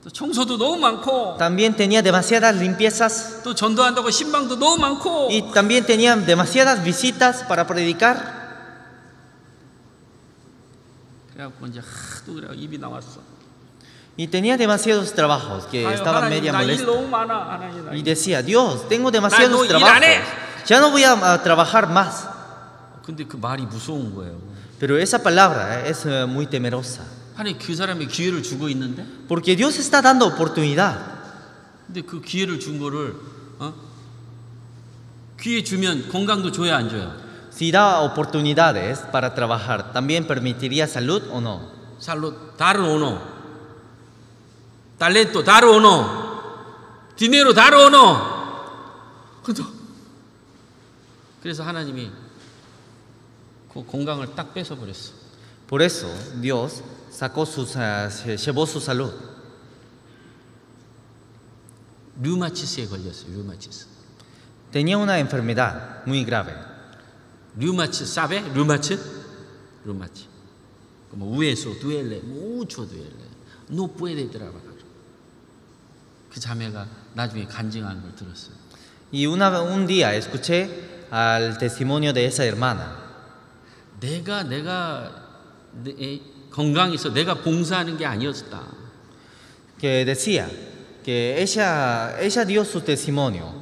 또 청소도 너무 많고, También tenía demasiadas limpiezas. 또 전도한다고 신방도 너무 많고. Y también tenía demasiadas visitas para predicar. 그래갖고 이제 하도 그래 입이 나왔어. Y tenía demasiados trabajos que estaba media 나일 molesta. 너무 많아. 하나님, 나 Y 일. decía, Dios, tengo 너 demasiados 일 안 trabajos. 해. Ya no voy a trabajar más. 근데 그 말이 무서운 거예요. Pero esa palabra es muy temerosa. 하나님 그 사람의 기회를 주고 있는데, Porque Dios está dando oportunidad. 근데 그 기회를 준 거를 기회 주면 건강도 줘야 안 줘요? Si da oportunidades para trabajar, ¿también permitiría salud o no? 살로 다른 오노, 달렌토 다른 오노, 디네로 다른 오노. 그래서 하나님이 그 건강을 딱 뺏어 버렸어. Por eso Dios llevó su salud. 류마티스에 걸렸어요. 류마티스. Tenía una enfermedad muy grave. 류마티스, ¿sabe? 류마티스. Como hueso duele, mucho duele. No puede trabajar. 그 자매가 나중에 간증한 걸 들었어요. Y un día escuché al testimonio de esa hermana. 내가 건강해서 내가 봉사하는 게 아니었다. Que decía que ella dio su testimonio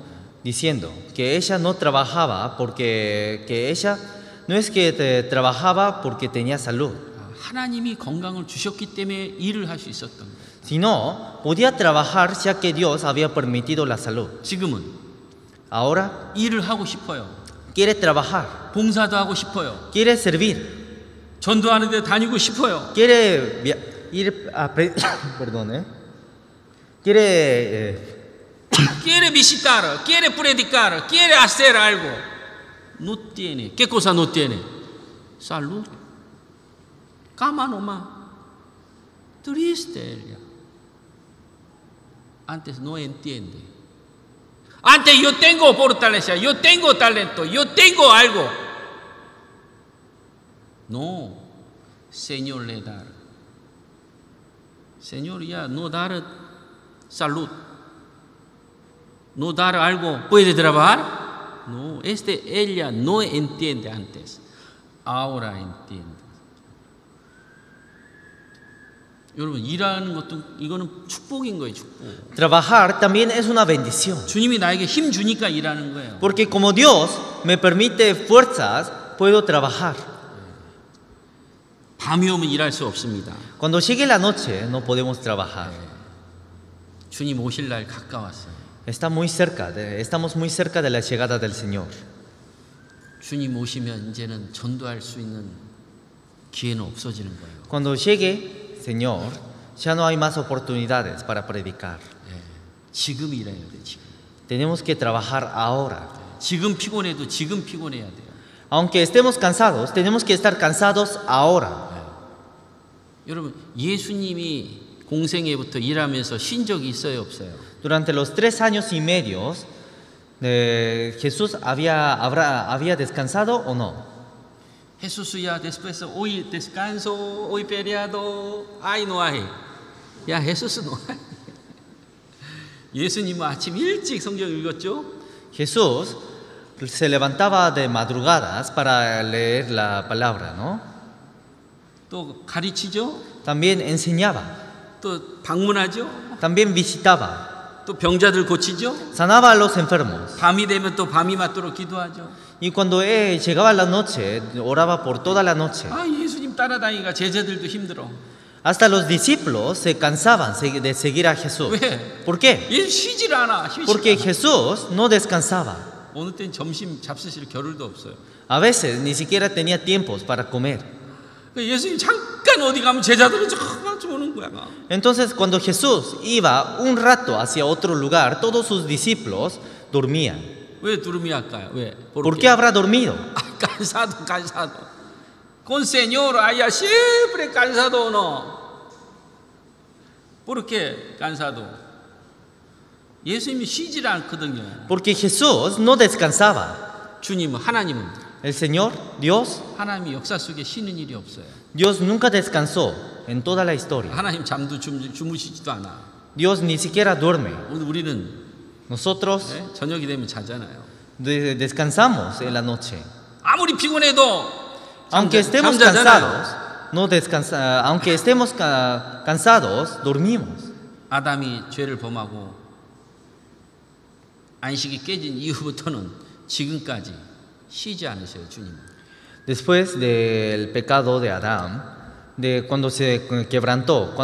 diciendo que ella no trabajaba porque que ella no es que trabajaba porque tenía salud, 하나님이 건강을 주셨기 때문에 일을 할 수 있었던 거예요. sino podía trabajar ya que Dios había permitido la salud. 지금은 Ahora 일을 하고 싶어요. quiere trabajar, 봉사도 하고 싶어요. quiere servir, 전도하는 데 다니고 싶어요. quiere ir a perdón, Quiere visitar, quiere predicar, quiere hacer algo. No tiene. ¿Qué cosa no tiene? Salud. Cama nomás. Triste ella. Antes no entiende. Antes yo tengo fortaleza, yo tengo talento, yo tengo algo. No, Señor le da. Señor ya no dar salud. ¿No dar algo puede trabajar? No, ella no entiende antes. Ahora entiende. 여러분 일하는 것도 이거는 축복인 거예요, 축복. trabajar también es una bendición. 주님이 나에게 힘 주니까 일하는 거예요. Porque como Dios me permite fuerzas, puedo trabajar. 밤이 오면 일할 수 없습니다. Cuando llegue la noche no podemos trabajar. 주님 오실 날 가까웠어요. Estamos muy cerca de la llegada del Señor. 주님 오시면 이제는 전도할 수 있는 기회는 없어지는 거예요. Cuando llegue, Señor, ya no hay más oportunidades para predicar. 지금 일해야 돼. 지금. Tenemos que trabajar ahora. 지금 피곤해도 지금 피곤해야 돼요. Aunque estemos cansados, tenemos que estar cansados ahora. 여러분, 예수님이 공생애부터 일하면서 쉰 적이 있어요, 없어요? Durante los 3 años y medio, ¿Jesús había descansado o no? Jesús야, después hoy descanso, hoy feriado, ay no hay. 야, Jesús no hay. 예수님은 아침 일찍 성경 읽었죠? Jesús se levantaba de madrugadas para leer la palabra, ¿no? 또 가르치죠? También enseñaba, 또 방문하죠? también visitaba, 또 병자들 고치죠? sanaba a los enfermos. 밤이 되면 또 밤이 맞도록 기도하죠. Y cuando llegaba la noche, oraba por toda la noche. 아, 예수님 따라다니니까 제자들도 힘들어. Hasta los discípulos se cansaban de seguir a Jesús. 왜? ¿Por qué? 예수 쉬질 않아. 쉬질 Porque 않아. Jesús no descansaba. 어느 땐 점심 잡수실 겨를도 없어요. A veces ni siquiera tenía tiempos para comer. 예수님 잠깐 어디 가면 제자들은 저같이 오는 거야. Entonces, cuando Jesús iba un rato hacia otro lugar, todos sus discípulos dormían. 왜 두루미 할까요? 왜? ¿Por qué habrá dormido? cansado, cansado. Con Señor haya siempre cansado no. ¿Por qué cansado? 예수님이 쉬질 않거든요. Porque Jesús no descansaba. 주님은 하나님은 El Señor, Dios, 하나님이 역사 속에 쉬는 일이 없어요. Dios nunca descansó en toda la historia. 하나님 잠도 주무시지도 않아. Dios ni siquiera duerme. 오늘 우리는 Nosotros 저녁이 되면 자잖아요. descansamos en la noche. 아무리 피곤해도 Aunque estemos 잠자잖아요. cansados, aunque estemos cansados, dormimos. 아담이 죄를 범하고 안식이 깨진 이후부터는 지금까지 쉬지 않으셔요, 주님. Después del pecado de Adán, cuando se quebrantó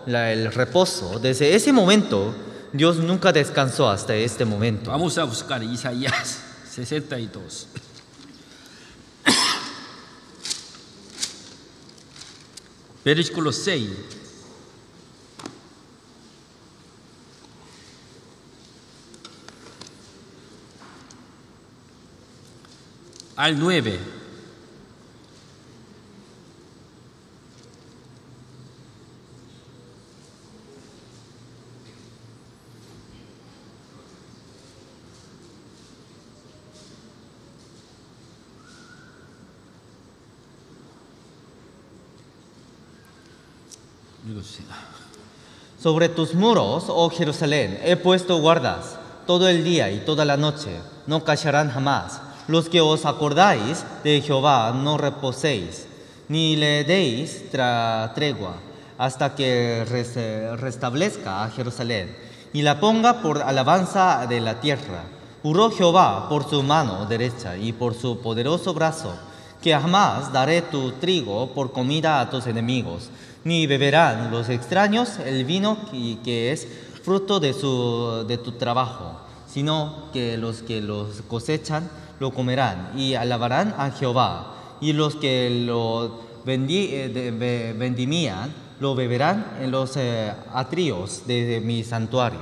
el reposo, desde ese momento Dios nunca descansó hasta este momento. Vamos a buscar Isaías 62. Versículo 6. Al 9. 읽어주세요. Sobre tus muros, oh Jerusalén, he puesto guardas todo el día y toda la noche, no callarán jamás. Los que os acordáis de Jehová, no reposéis, ni le deis tregua, hasta que restablezca a Jerusalén y la ponga por alabanza de la tierra. Juró Jehová por su mano derecha y por su poderoso brazo, que jamás daré tu trigo por comida a tus enemigos, ni beberán los extraños el vino que es fruto de tu trabajo, sino que los cosechan lo comerán y alabarán a Jehová, y los que lo vendimían lo beberán en los atrios de mi santuario.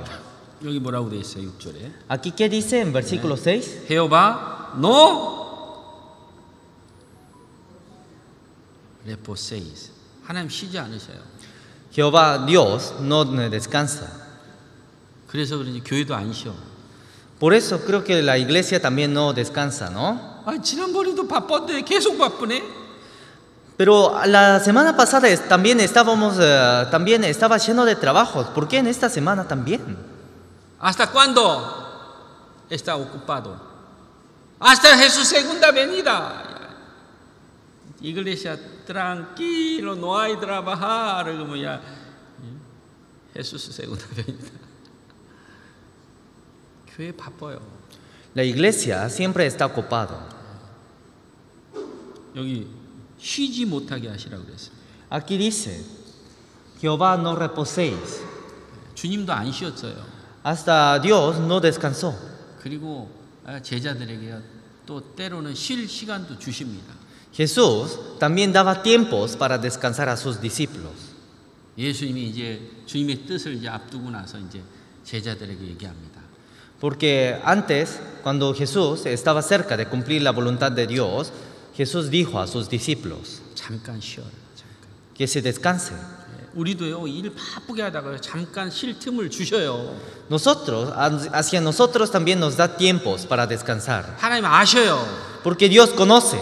여기 뭐라고 돼 있어요? 6절에. Aquí, ¿qué dice en versículo 6? Jehová no reposéis. 하나님 쉬지 않으셔요. Jehová, Dios, no descansa. 그래서 그런지 교회도 안 쉬어. Por eso creo que la iglesia también no descansa, ¿no? 아, 지난번에도 바빴는데 계속 바쁘네. Pero la semana pasada también estaba lleno de trabajos. ¿Por qué en esta semana también? ¿Hasta cuándo está ocupado? Hasta Jesús segunda venida. Iglesia, tranquilo, no hay trabajar. Como ya, Jesús segunda venida. 교회 바빠요. La iglesia siempre está ocupado. 여기 쉬지 못하게 하시라고 그랬어요. Aquí dice, Jehová no reposéis. 주님도 안 쉬었어요. Hasta Dios no descansó. 그리고 제자들에게 또 때로는 쉴 시간도 주십니다. Jesús también daba tiempos para descansar a sus discípulos. 예수님이 이제 주님의 뜻을 이제 앞두고 나서 이제 제자들에게 얘기합니다. Porque antes, cuando Jesús estaba cerca de cumplir la voluntad de Dios, Jesús dijo a sus discípulos 잠깐 쉬어라. 잠깐. que se descanse. 우리도요 일 바쁘게 하다가 잠깐 쉴 틈을 주셔요. Nosotros, hacia nosotros también nos da tiempos para descansar. 하나님 아셔요. Porque Dios conoce.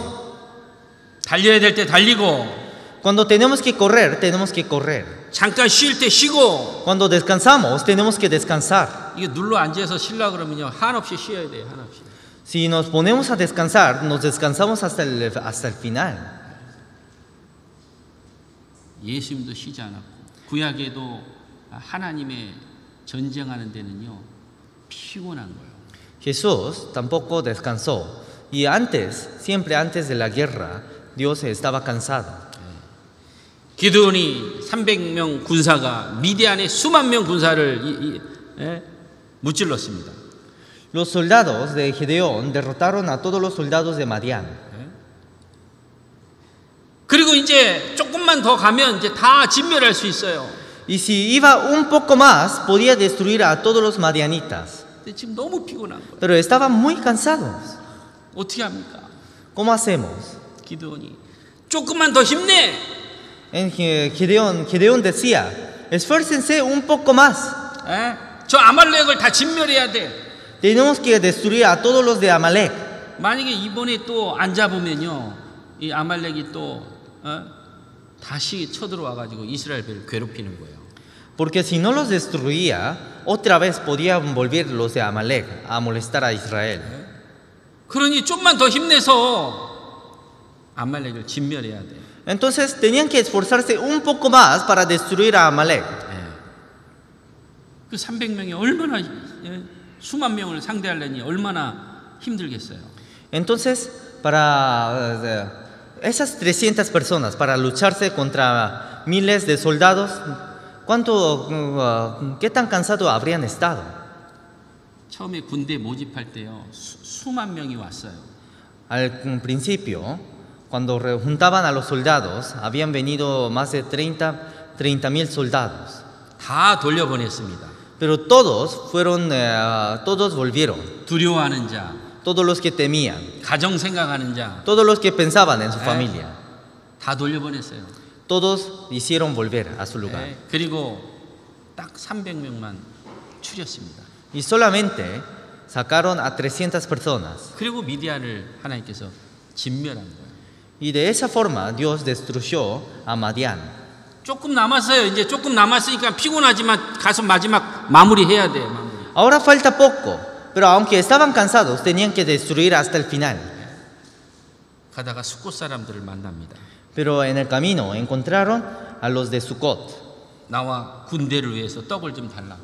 달려야 될 때 달리고 Cuando tenemos que correr, tenemos que correr. 잠깐 쉴 때 쉬고. Cuando descansamos, tenemos que descansar. 이게 눌러 앉아서 쉬려고 그러면요 한없이 쉬어야 돼요. 한없이. Si nos ponemos a descansar, nos descansamos hasta el final. 예수님도 쉬지 않았고 구약에도 하나님의 전쟁하는 데는요 피곤한 거예요. Jesús tampoco descansó. Y antes, siempre antes de la guerra, Dios estaba cansado. 기드온이 300명 군사가 미디안의 수만 명 군사를 무찔렀습니다. Los soldados de Gedeón derrotaron a todos los soldados de Madián. 그리고 이제 조금만 더 가면 이제 다 진멸할 수 있어요. Y si iba un poco más, podía destruir a todos los madianitas. 근데 지금 너무 피곤한 거예요. Pero estaban muy cansados. 어떻게 합니까? ¿Cómo hacemos? 기드온이 조금만 더 힘내. Gedeón decía, esfuércense un poco más. 저 아말렉을 다 진멸해야 돼. Tenemos que destruir a todos los de Amalek. 만약에 이번에 또 안 잡으면요, 이 아말렉이 또 다시 쳐들어와 가지고 이스라엘을 괴롭히는 거예요. Porque si no los destruía, otra vez podían volver los de Amalek a molestar a Israel. 그러니 좀만 더 힘내서 아말렉을 진멸해야 돼. Entonces tenían que esforzarse un poco más para destruir a Amalek. 그 300명이 얼마나 수만 명을 상대하려니 얼마나 힘들겠어요. Entonces, para esas 300 personas, para lucharse contra miles de soldados, ¿qué tan cansados habrían estado? 처음에 군대 모집할 때요, 수만 명이 왔어요. Al principio, cuando juntaban a los soldados, habían venido más de 30,000 soldados. 다 돌려보냈습니다. Pero todos volvieron. 두려워하는 자, Todos los que temían, 가정 생각하는 자, todos los que pensaban en su familia, 다 돌려보냈어요. todos hicieron volver a su lugar. 그리고 딱 300명만 추렸습니다. Y solamente sacaron a 300 personas. 그리고 미디안을 하나님께서 진멸한 거예요. Y de esa forma Dios destruyó a Madián. 조금 남았어요. 이제 조금 남았으니까 피곤하지만 가서 마지막 마무리해야 돼. 마무리. Ahora falta poco, pero aunque estaban cansados, tenían que destruir hasta el final. 가다가 숫곳 사람들을 만납니다. Pero en el camino encontraron a los de Sucot. 나와 군대를 위해서 떡을 좀 달라고.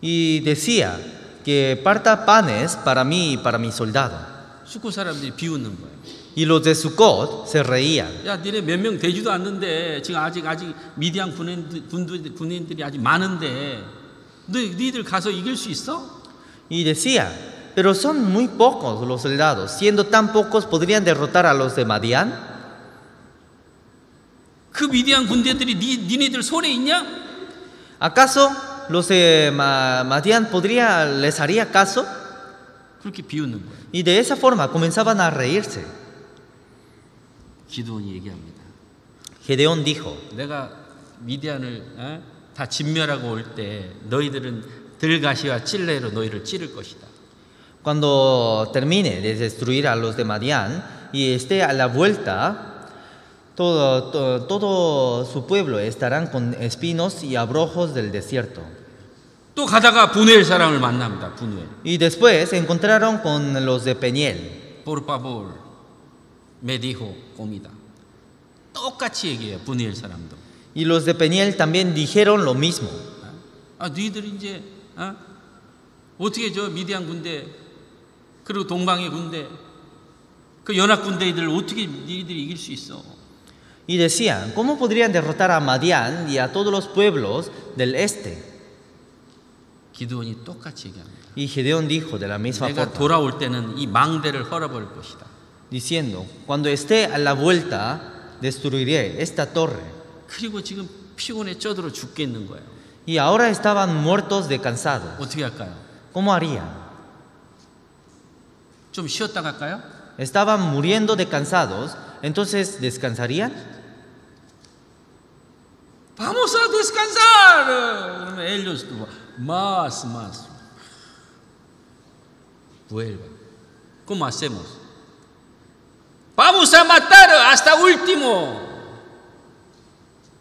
Y decía que parta panes para mí y para mi soldado. 숫곳 사람들이 비웃는 거예요. Y los de Sucot se reían. 야, 니네 몇 명 되지도 않는데 지금 아직 미디안 군인들이 아직 많은데 너희들 가서 이길 수 있어? Y decía, pero son muy pocos los soldados. Siendo tan pocos, ¿podrían derrotar a los de Madián? 그 미디안 군대들이 니네들 손에 있냐? ¿Acaso los de Madián les haría caso? 그렇게 비웃는 거예요. Y de esa forma comenzaban a reírse. 기드온이 얘기합니다. Gedeón dijo, 내가 미디안을 다 진멸하고 올 때 너희들은 들가시와 찔레로 너희를 찌를 것이다. cuando termine de destruir a los de Madián y esté a la vuelta, todo su pueblo estarán con espinos y abrojos del desierto. 또 가다가 분우엘 사람을 만납니다. 분우엘. Y después se encontraron con los de Peniel. Por favor, me dijo comida. 똑같이 얘기해요. 분우엘 사람도. Y los de Peniel también dijeron lo mismo. 너희들이 이제 어떻게 저 미디안 군대 그리고 동방의 군대 그 연합 군대들 어떻게 너희들이 이길 수 있어? Y decían, ¿cómo podrían derrotar a Madián y a todos los pueblos del este? 기드온이 똑같이 얘기합니다. Y Gedeón dijo de la misma 내가 forma, 돌아올 때는 이 망대를 헐어버릴 것이다. diciendo, cuando esté a la vuelta, destruiré esta torre. 그리고 지금 피곤에 쪄들어 죽겠는 거예요. Y ahora estaban muertos de cansados. 어떻게 할까요? ¿Cómo harían? 좀 쉬었다 갈까요? Estaban muriendo de cansados, entonces ¿descansarían? Vamos a descansar. 그러면 ellos más. Vuelva. ¿Cómo hacemos? Vamos a matar hasta último.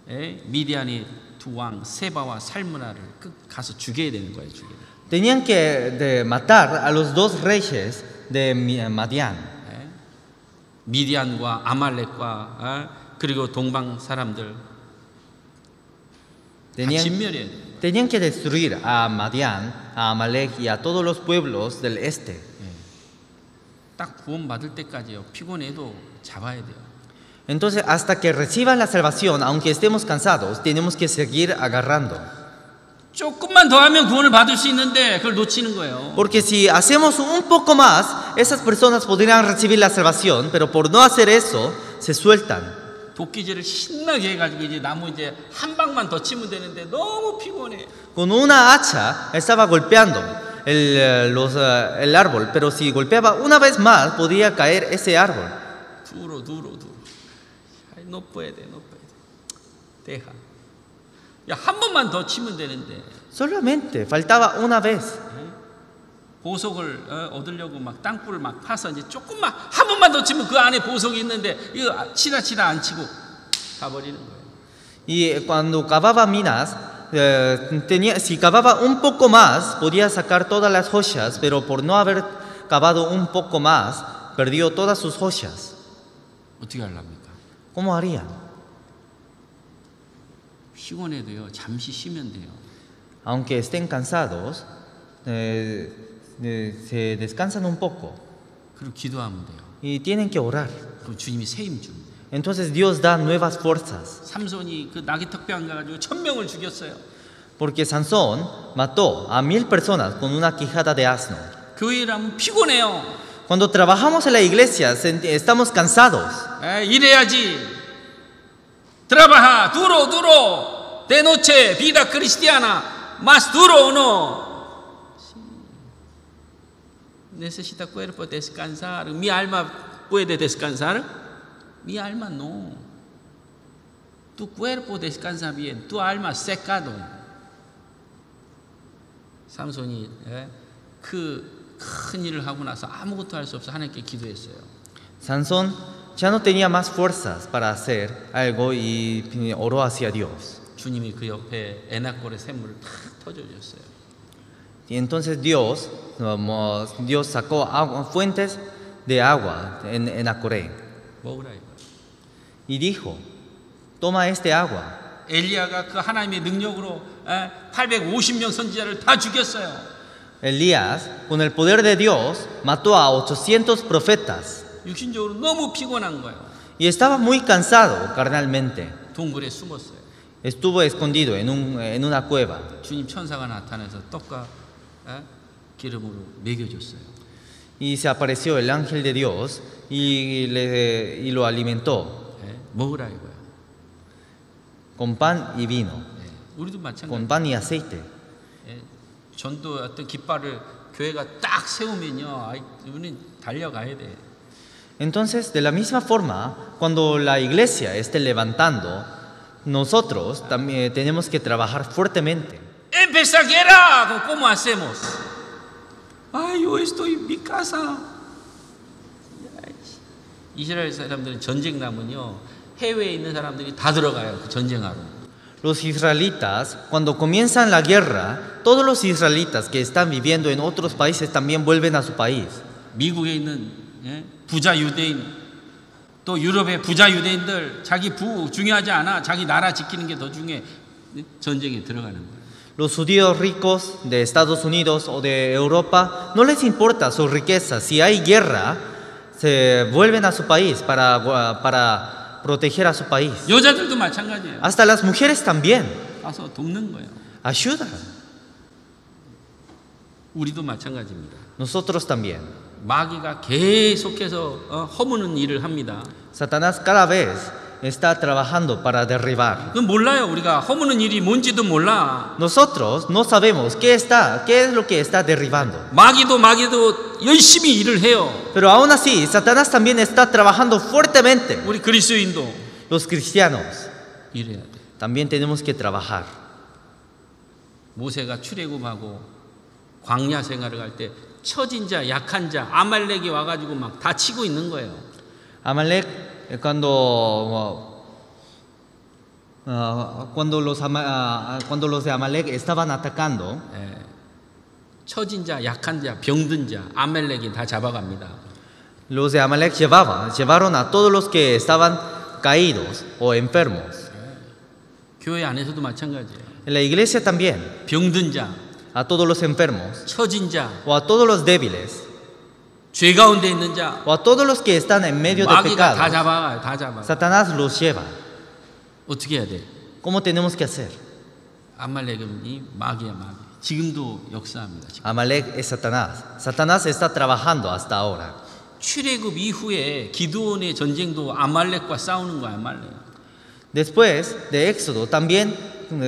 미디안의 두 왕 세바와 살므나를 가서 죽여야 되는 거예요. 죽여야. Tenían que matar a los dos reyes de Madián. 미디안과 아말렉과 그리고 동방 사람들 다 진멸해야 돼요. Tenían que destruir a Madián, a Amalek y a todos los pueblos del este. 딱 구원 받을 때까지요. 피곤해도 잡아야 돼요. Entonces, hasta que reciban la salvación, aunque estemos cansados, tenemos que seguir agarrando. 조금만 더 하면 구원을 받을 수 있는데 그걸 놓치는 거예요. Porque si hacemos un poco más, esas personas podrían recibir la salvación, pero por no hacer eso, se sueltan. 도끼질을 신나게 해가지고 이제 나무 이제 한 방만 더 치면 되는데 너무 피곤해. Con una hacha estaba golpeando el árbol, pero si golpeaba una vez más, podía caer ese árbol. duro. No puede. Deja. 야, 한 번만 더 치면 되는데. Solamente faltaba una vez. 보석을 얻으려고 막 땅굴을 막 파서 이제 조금만 한 번만 더 치면 그 안에 보석이 있는데 이거 치다 안 치고 가버리는 거예요. Y cuando cavaba minas, si cavaba un poco más, podía sacar todas las joyas, pero por no haber cavado un poco más, perdió todas sus joyas. 어떻게 하려합니까? ¿Cómo harían? 피곤해도요, 잠시 쉬면 돼요. Aunque estén cansados, se descansan un poco 그리고 기도하면 돼요. y tienen que orar. 그럼 주님이 새 힘 줍니다. Entonces Dios da nuevas fuerzas. 삼손이 그 나귀 턱뼈 가지고 1000명을 죽였어요. Porque Sansón mató a 1000 personas con una quijada de asno. 교회라면 피곤해요. Cuando trabajamos en la iglesia, estamos cansados. 일해야지. Trabaja duro. De noche, vida cristiana, más duro o no. Necesita cuerpo descansar. Mi alma puede descansar. Mi alma no. Tu cuerpo descansa bien. Tu alma secado. 삼손이 그 큰 일을 하고 나서 아무것도 할 수 없어 하나님께 기도했어요. Sansón ya no tenía más fuerzas para hacer algo y oró hacia Dios. 주님이 그 옆에 에나골의 샘물을 탁 터져줬어요. Y entonces Dios sacó fuentes de agua en Acoré. 먹으라 이거. Y dijo, toma este agua. 엘리야가 그 하나님의 능력으로 850명 선지자를 다 죽였어요. Elías, con el poder de Dios, mató a 800 profetas. 육신적으로 너무 피곤한 거예요. Y estaba muy cansado carnalmente. 동굴에 숨었어요. Estuvo escondido en una cueva. 주님 천사가 나타나서 떡과 기름으로 먹여줬어요. Y se apareció el ángel de Dios y lo alimentó. 먹으라 이거야. Con pan y vino. 우리도 마찬가지. Con pan y aceite. 전도 어떤 깃발을 교회가 딱 세우면요, 우리는 달려가야 돼. Entonces, de la misma forma, cuando la iglesia esté levantando, nosotros también tenemos que trabajar fuertemente. Empezar guerra, ¿cómo hacemos? Ay, yo estoy en mi casa. 이스라엘 사람들은 전쟁 나면요, 해외에 있는 사람들이 다 들어가요, 그 전쟁하러. Los israelitas, cuando comienzan la guerra, todos los israelitas que están viviendo en otros países también vuelven a su país. 미국에 있는 부자 유대인, 또 유럽의 부자 유대인들 자기 부 중요하지 않아. 자기 나라 지키는 게 더 중요해. 전쟁에 들어가는 거예요. Los judíos ricos de Estados Unidos o de Europa no les importa su riqueza. Si hay guerra, se vuelven a su país para proteger a su país. 여자들도 마찬가지예요. Hasta las mujeres también. 가서 돕는 거예요. Ayudan. 우리도 마찬가지입니다. Nosotros también. 마귀가 계속해서 허무는 일을 합니다. Satanás cada vez está trabajando para derribar. 그건 몰라요. 우리가 허무는 일이 뭔지도 몰라. Nosotros no sabemos qué es lo que está derribando. 마귀도 열심히 일을 해요. Pero aún así, Satanás también está trabajando fuertemente. 우리 그리스도인도 Los cristianos 일해야 돼. también tenemos que trabajar. 모세가 출애굽하고 광야 생활을 할 때 처진 자, 약한 자, 아말렉이 와가지고 막 다치고 있는 거예요. Amalek, cuando los de Amalek estaban atacando, 처진 자, 약한 자, 병든 자, 아말렉이 다 잡아갑니다. los de Amalek llevaron a todos los que estaban caídos o enfermos. 교회 안에서도 마찬가지예요. En la iglesia también, 병든 자, a todos los enfermos, 처진 자, o a todos los débiles, 죄 가운데 있는 자, o a todos los que están en medio de 마귀가 다 pecado. 잡아가요. 다 잡아. Satanás los lleva. 어떻게 해야 돼? ¿Cómo tenemos que hacer? 아말렉이 마귀야, 마귀. 지금도 역사합니다. 지금. Amalek es Satanás. Satanás está trabajando hasta ahora. 출애굽 이후에 기드온의 전쟁도 아말렉과 싸우는 거야, 아말렉. Después de Éxodo también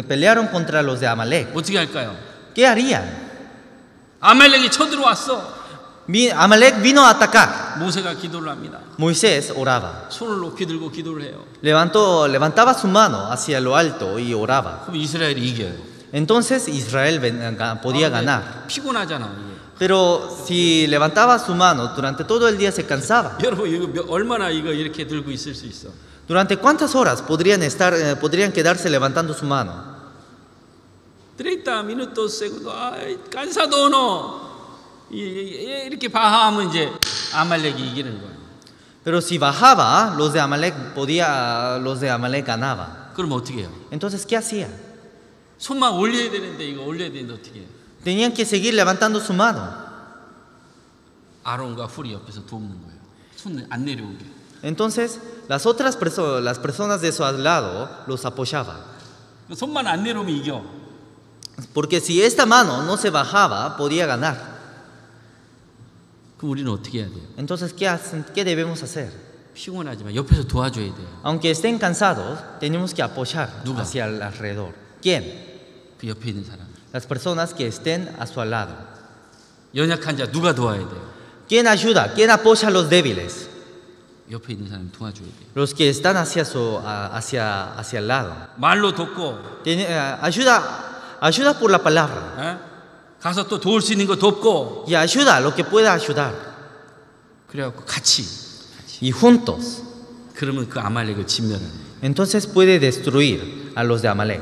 pelearon contra los de Amalek. 어떻게 할까요? ¿Qué harían? 아말렉이 쳐들어왔어. Amalek vino a atacar. 모세가 기도를 합니다. Moisés oraba. 손을 높이 들고 기도를 해요. Levantaba su mano hacia lo alto y oraba. 그럼 이스라엘이 이겨요. Entonces Israel podía ganar. 피곤하잖아. 이게. Pero si levantaba su mano durante todo el día se cansaba. 여러분 이거 얼마나 이거 이렇게 들고 있을 수 있어? ¿Durante cuántas horas podrían quedarse levantando su mano? 30 minutos segundo. cansado no. 이렇게 바하면 이제 아말렉이 이기는 거예요. Pero si bajaba, los de Amalek ganaban. 그럼 어떻게 해요? Entonces, ¿qué hacía? 손만 올려야 되는데 이거 올려야 되는데 어떻게 해요? Tenían que seguir levantando su mano. 아론과 훌이 옆에서 돕는 거예요. 손 안 내려오게. Entonces, las personas de su lado los apoyaban. 손만 안 내려오면 이겨. Porque si esta mano no se bajaba, podía ganar. 그럼 우리는 어떻게 해야 돼요? Entonces, ¿qué debemos hacer? 피곤하지만 옆에서 도와줘야 돼요. Aunque estén cansados, tenemos que apoyar 누가? hacia el alrededor. ¿Quién? 그 옆에 있는 사람. Las personas que estén a su lado. 연약한 자 누가 도와야 돼요? ¿Quién ayuda? ¿Quién apoya a los débiles? 옆에 있는 사람 도와줘야 돼요. Los que están hacia el lado. 말로 돕고 Ayuda por la palabra. 가서 또 도울 수 있는 거 돕고. Y ayuda lo que pueda ayudar. 그래갖고 같이. Y juntos. 그러면 그 아말렉을 진멸하는 거예요. Entonces puede destruir a los de Amalek.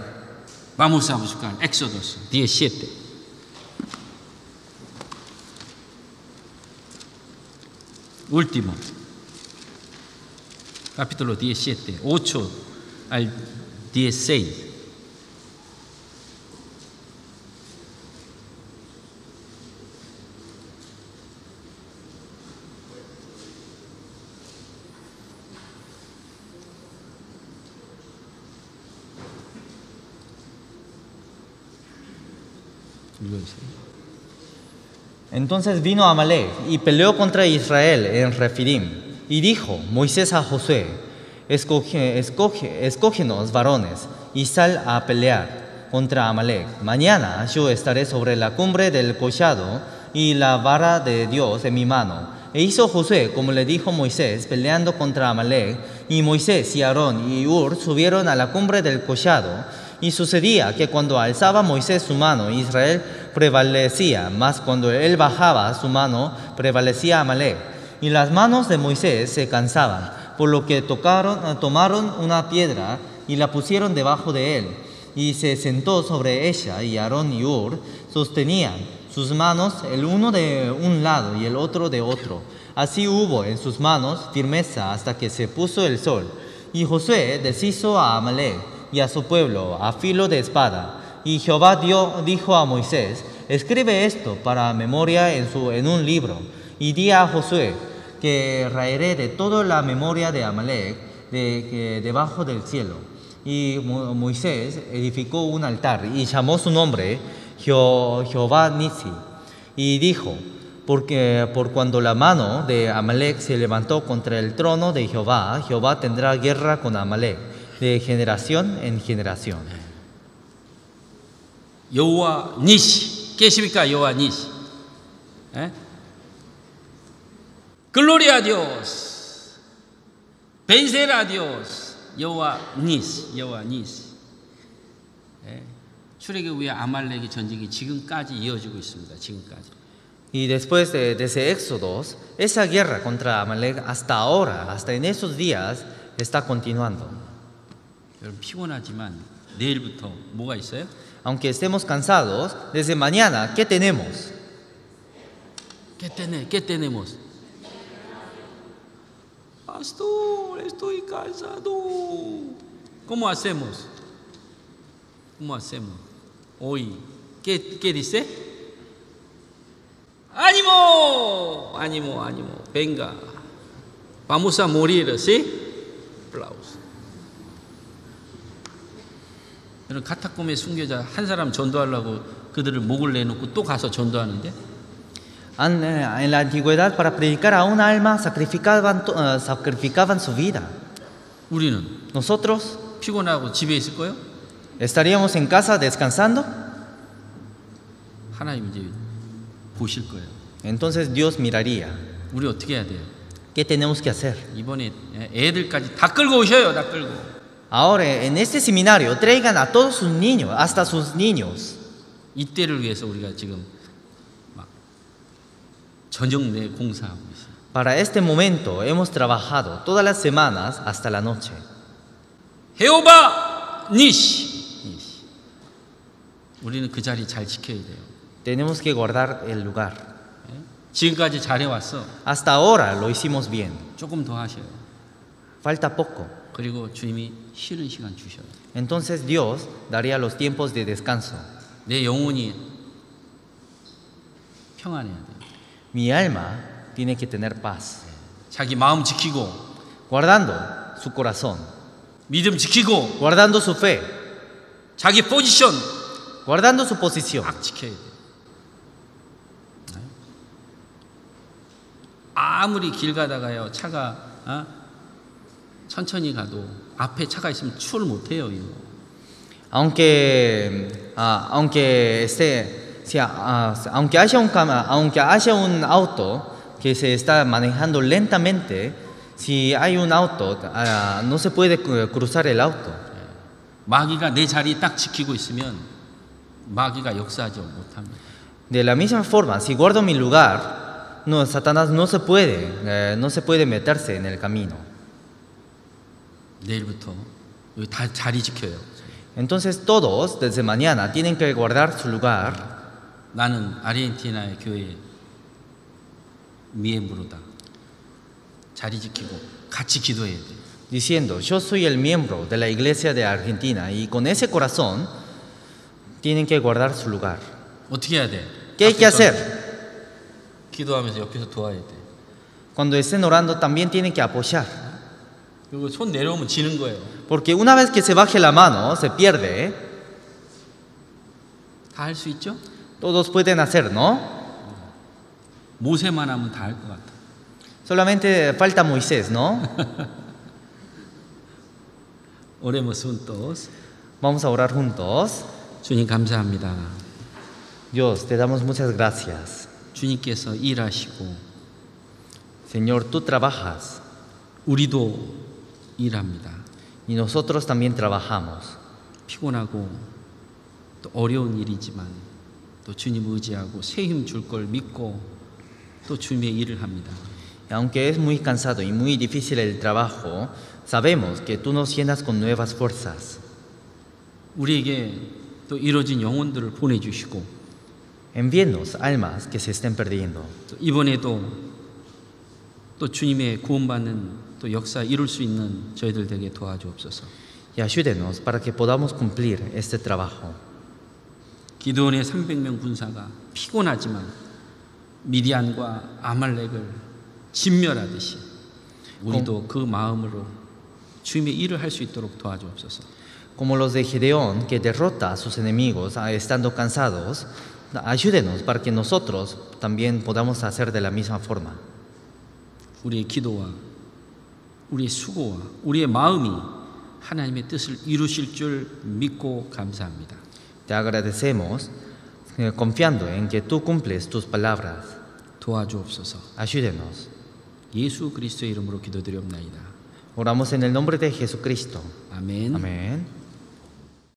Vamos a buscar Éxodos 17. Último. Capítulo 17, 8 al 16. Entonces vino Amalek y peleó contra Israel en Refidim. Y dijo Moisés a Josué: escógenos varones y sal a pelear contra Amalek. Mañana yo estaré sobre la cumbre del collado y la vara de Dios en mi mano. E hizo Josué como le dijo Moisés, peleando contra Amalek. Y Moisés y Aarón y Hur subieron a la cumbre del collado. Y sucedía que cuando alzaba Moisés su mano, Israel prevalecía, mas cuando él bajaba su mano, prevalecía Amalek. Y las manos de Moisés se cansaban, por lo que tomaron una piedra y la pusieron debajo de él. Y se sentó sobre ella, y Aarón y Hur sostenían sus manos, el uno de un lado y el otro de otro. Así hubo en sus manos firmeza hasta que se puso el sol. Y Josué deshizo a Amalek y a su pueblo a filo de espada. Y Jehová dijo a Moisés: escribe esto para memoria en un libro. Y di a Josué que raeré de toda la memoria de Amalek debajo del cielo. Y Moisés edificó un altar y llamó su nombre Jehová Nisi. Y dijo: Porque por cuando la mano de Amalek se levantó contra el trono de Jehová, Jehová tendrá guerra con Amalek de generación en generación. 여호와 니시 깨십니까? 여호와 니시. 글로리아 디오스 벤세라 디오스 여호와 니시 여호와 니시. 출애굽 후에 아말렉의 전쟁이 지금까지 이어지고 있습니다. 지금까지. Y después de ese éxodo, esa guerra contra Amalek hasta ahora, hasta en esos días, está continuando. 여러분 피곤하지만 내일부터 뭐가 있어요? Aunque estemos cansados, desde mañana, ¿qué tenemos? ¿Qué tenemos? Pastor, estoy cansado. ¿Cómo hacemos? ¿Cómo hacemos? Hoy, ¿qué dice? ¡Ánimo! ¡Ánimo, ánimo! Venga. Vamos a morir, ¿sí? Aplausos. 여러분 카타콤의 순교자 한 사람 전도하려고 그들을 목을 내놓고 또 가서 전도하는데 En la antigüedad, para predicar a un alma, sacrificaban su vida. 우리는 Nosotros, 피곤하고 집에 있을 거예요? ¿estaríamos en casa descansando? 하나님 이제 보실 거예요. Entonces Dios miraría. 우리 어떻게 해야 돼요? ¿Qué tenemos que hacer? 이번에 애들까지 다 끌고 오셔요. 다 끌고. Ahora, en este seminario, traigan a todos sus niños, hasta sus niños. 이때를 위해서 우리가 지금 막 저녁 내 공사하고 있어요. Para este momento hemos trabajado todas las semanas hasta la noche. 헤오바 니시. 우리는 그 자리 잘 지켜야 돼요. Tenemos que guardar el lugar. 지금까지 잘해왔어. Hasta ahora lo hicimos bien. 조금 더 하셔요. Falta poco. 그리고 주님이 쉬는 시간 주셔요. Entonces Dios daría los tiempos de descanso. 내 영혼이 평안해야 돼요. Mi alma tiene que tener paz. 자기 마음 지키고 Guardando su corazón. 믿음 지키고 Guardando su fe. 자기 포지션 Guardando su posición. 딱 지켜야 돼요. 아무리 길 가다가요 차가 천천히 가도 앞에 차가 있으면 추월 못해요. 이거. Aunque haya un auto que se está manejando lentamente, si hay un auto, no se puede cruzar el auto. 마귀가 내 자리 딱 지키고 있으면 마귀가 역사하지 못합니다. De la misma forma, si guardo mi lugar, no, Satanás no se puede meterse en el camino. 내일부터 여기 다 자리 지켜요. Entonces todos desde mañana tienen que guardar su lugar. 나는 아르헨티나의 교회 미엠브로다. 자리 지키고 같이 기도해야 돼. Diciendo, yo soy el miembro de la iglesia de Argentina y con ese corazón tienen que guardar su lugar. 어떻게 해야 돼? ¿Qué hay que hacer? 기도하면서 옆에서 도와야 돼. Cuando estén orando también tienen que apoyar. 그리고 손 내려오면 지는 거예요. Porque una vez que se baje la mano, se pierde. 다 할 수 있죠? Todos pueden hacer, ¿no? 모세만 하면 다 할 것 같아. Solamente falta Moisés, ¿no? Oremos juntos. Vamos a orar juntos. 주님 감사합니다. Dios, te damos muchas gracias. 주님께서 일하시고 Señor, tú trabajas 우리도 일합니다. y nosotros también trabajamos. 피곤하고 또 어려운 일이지만 또 주님 의지하고 새 힘 줄 걸 믿고 또 주님의 일을 합니다. Y aunque es muy cansado y muy difícil el trabajo, sabemos que tú nos llenas con nuevas fuerzas. 우리에게 또 이루어진 영혼들을 보내주시고 Envíenos almas que se estén perdiendo. 또 이번에도 또 주님의 구원받는 또 역사 이룰 수 있는 저희들 되게 도와주옵소서. Y ayúdenos para que podamos cumplir este trabajo. 기드온의 300명 군사가 피곤하지만 미디안과 아말렉을 진멸하듯이 우리도 그 마음으로 주님의 일을 할 수 있도록 도와주옵소서. Como los de Gedeón, que derrota a sus enemigos estando cansados, ayúdenos para que nosotros también podamos hacer de la misma forma. 우리의 기도와 우리의 수고와 우리의 마음이 하나님의 뜻을 이루실 줄 믿고 감사합니다. Te agradecemos confiando en que tú cumples tus palabras. 도와주옵소서. Ayúdenos. 예수 그리스도의 이름으로 기도드리옵나이다. Oramos en el nombre de Jesucristo. 아멘. Amén.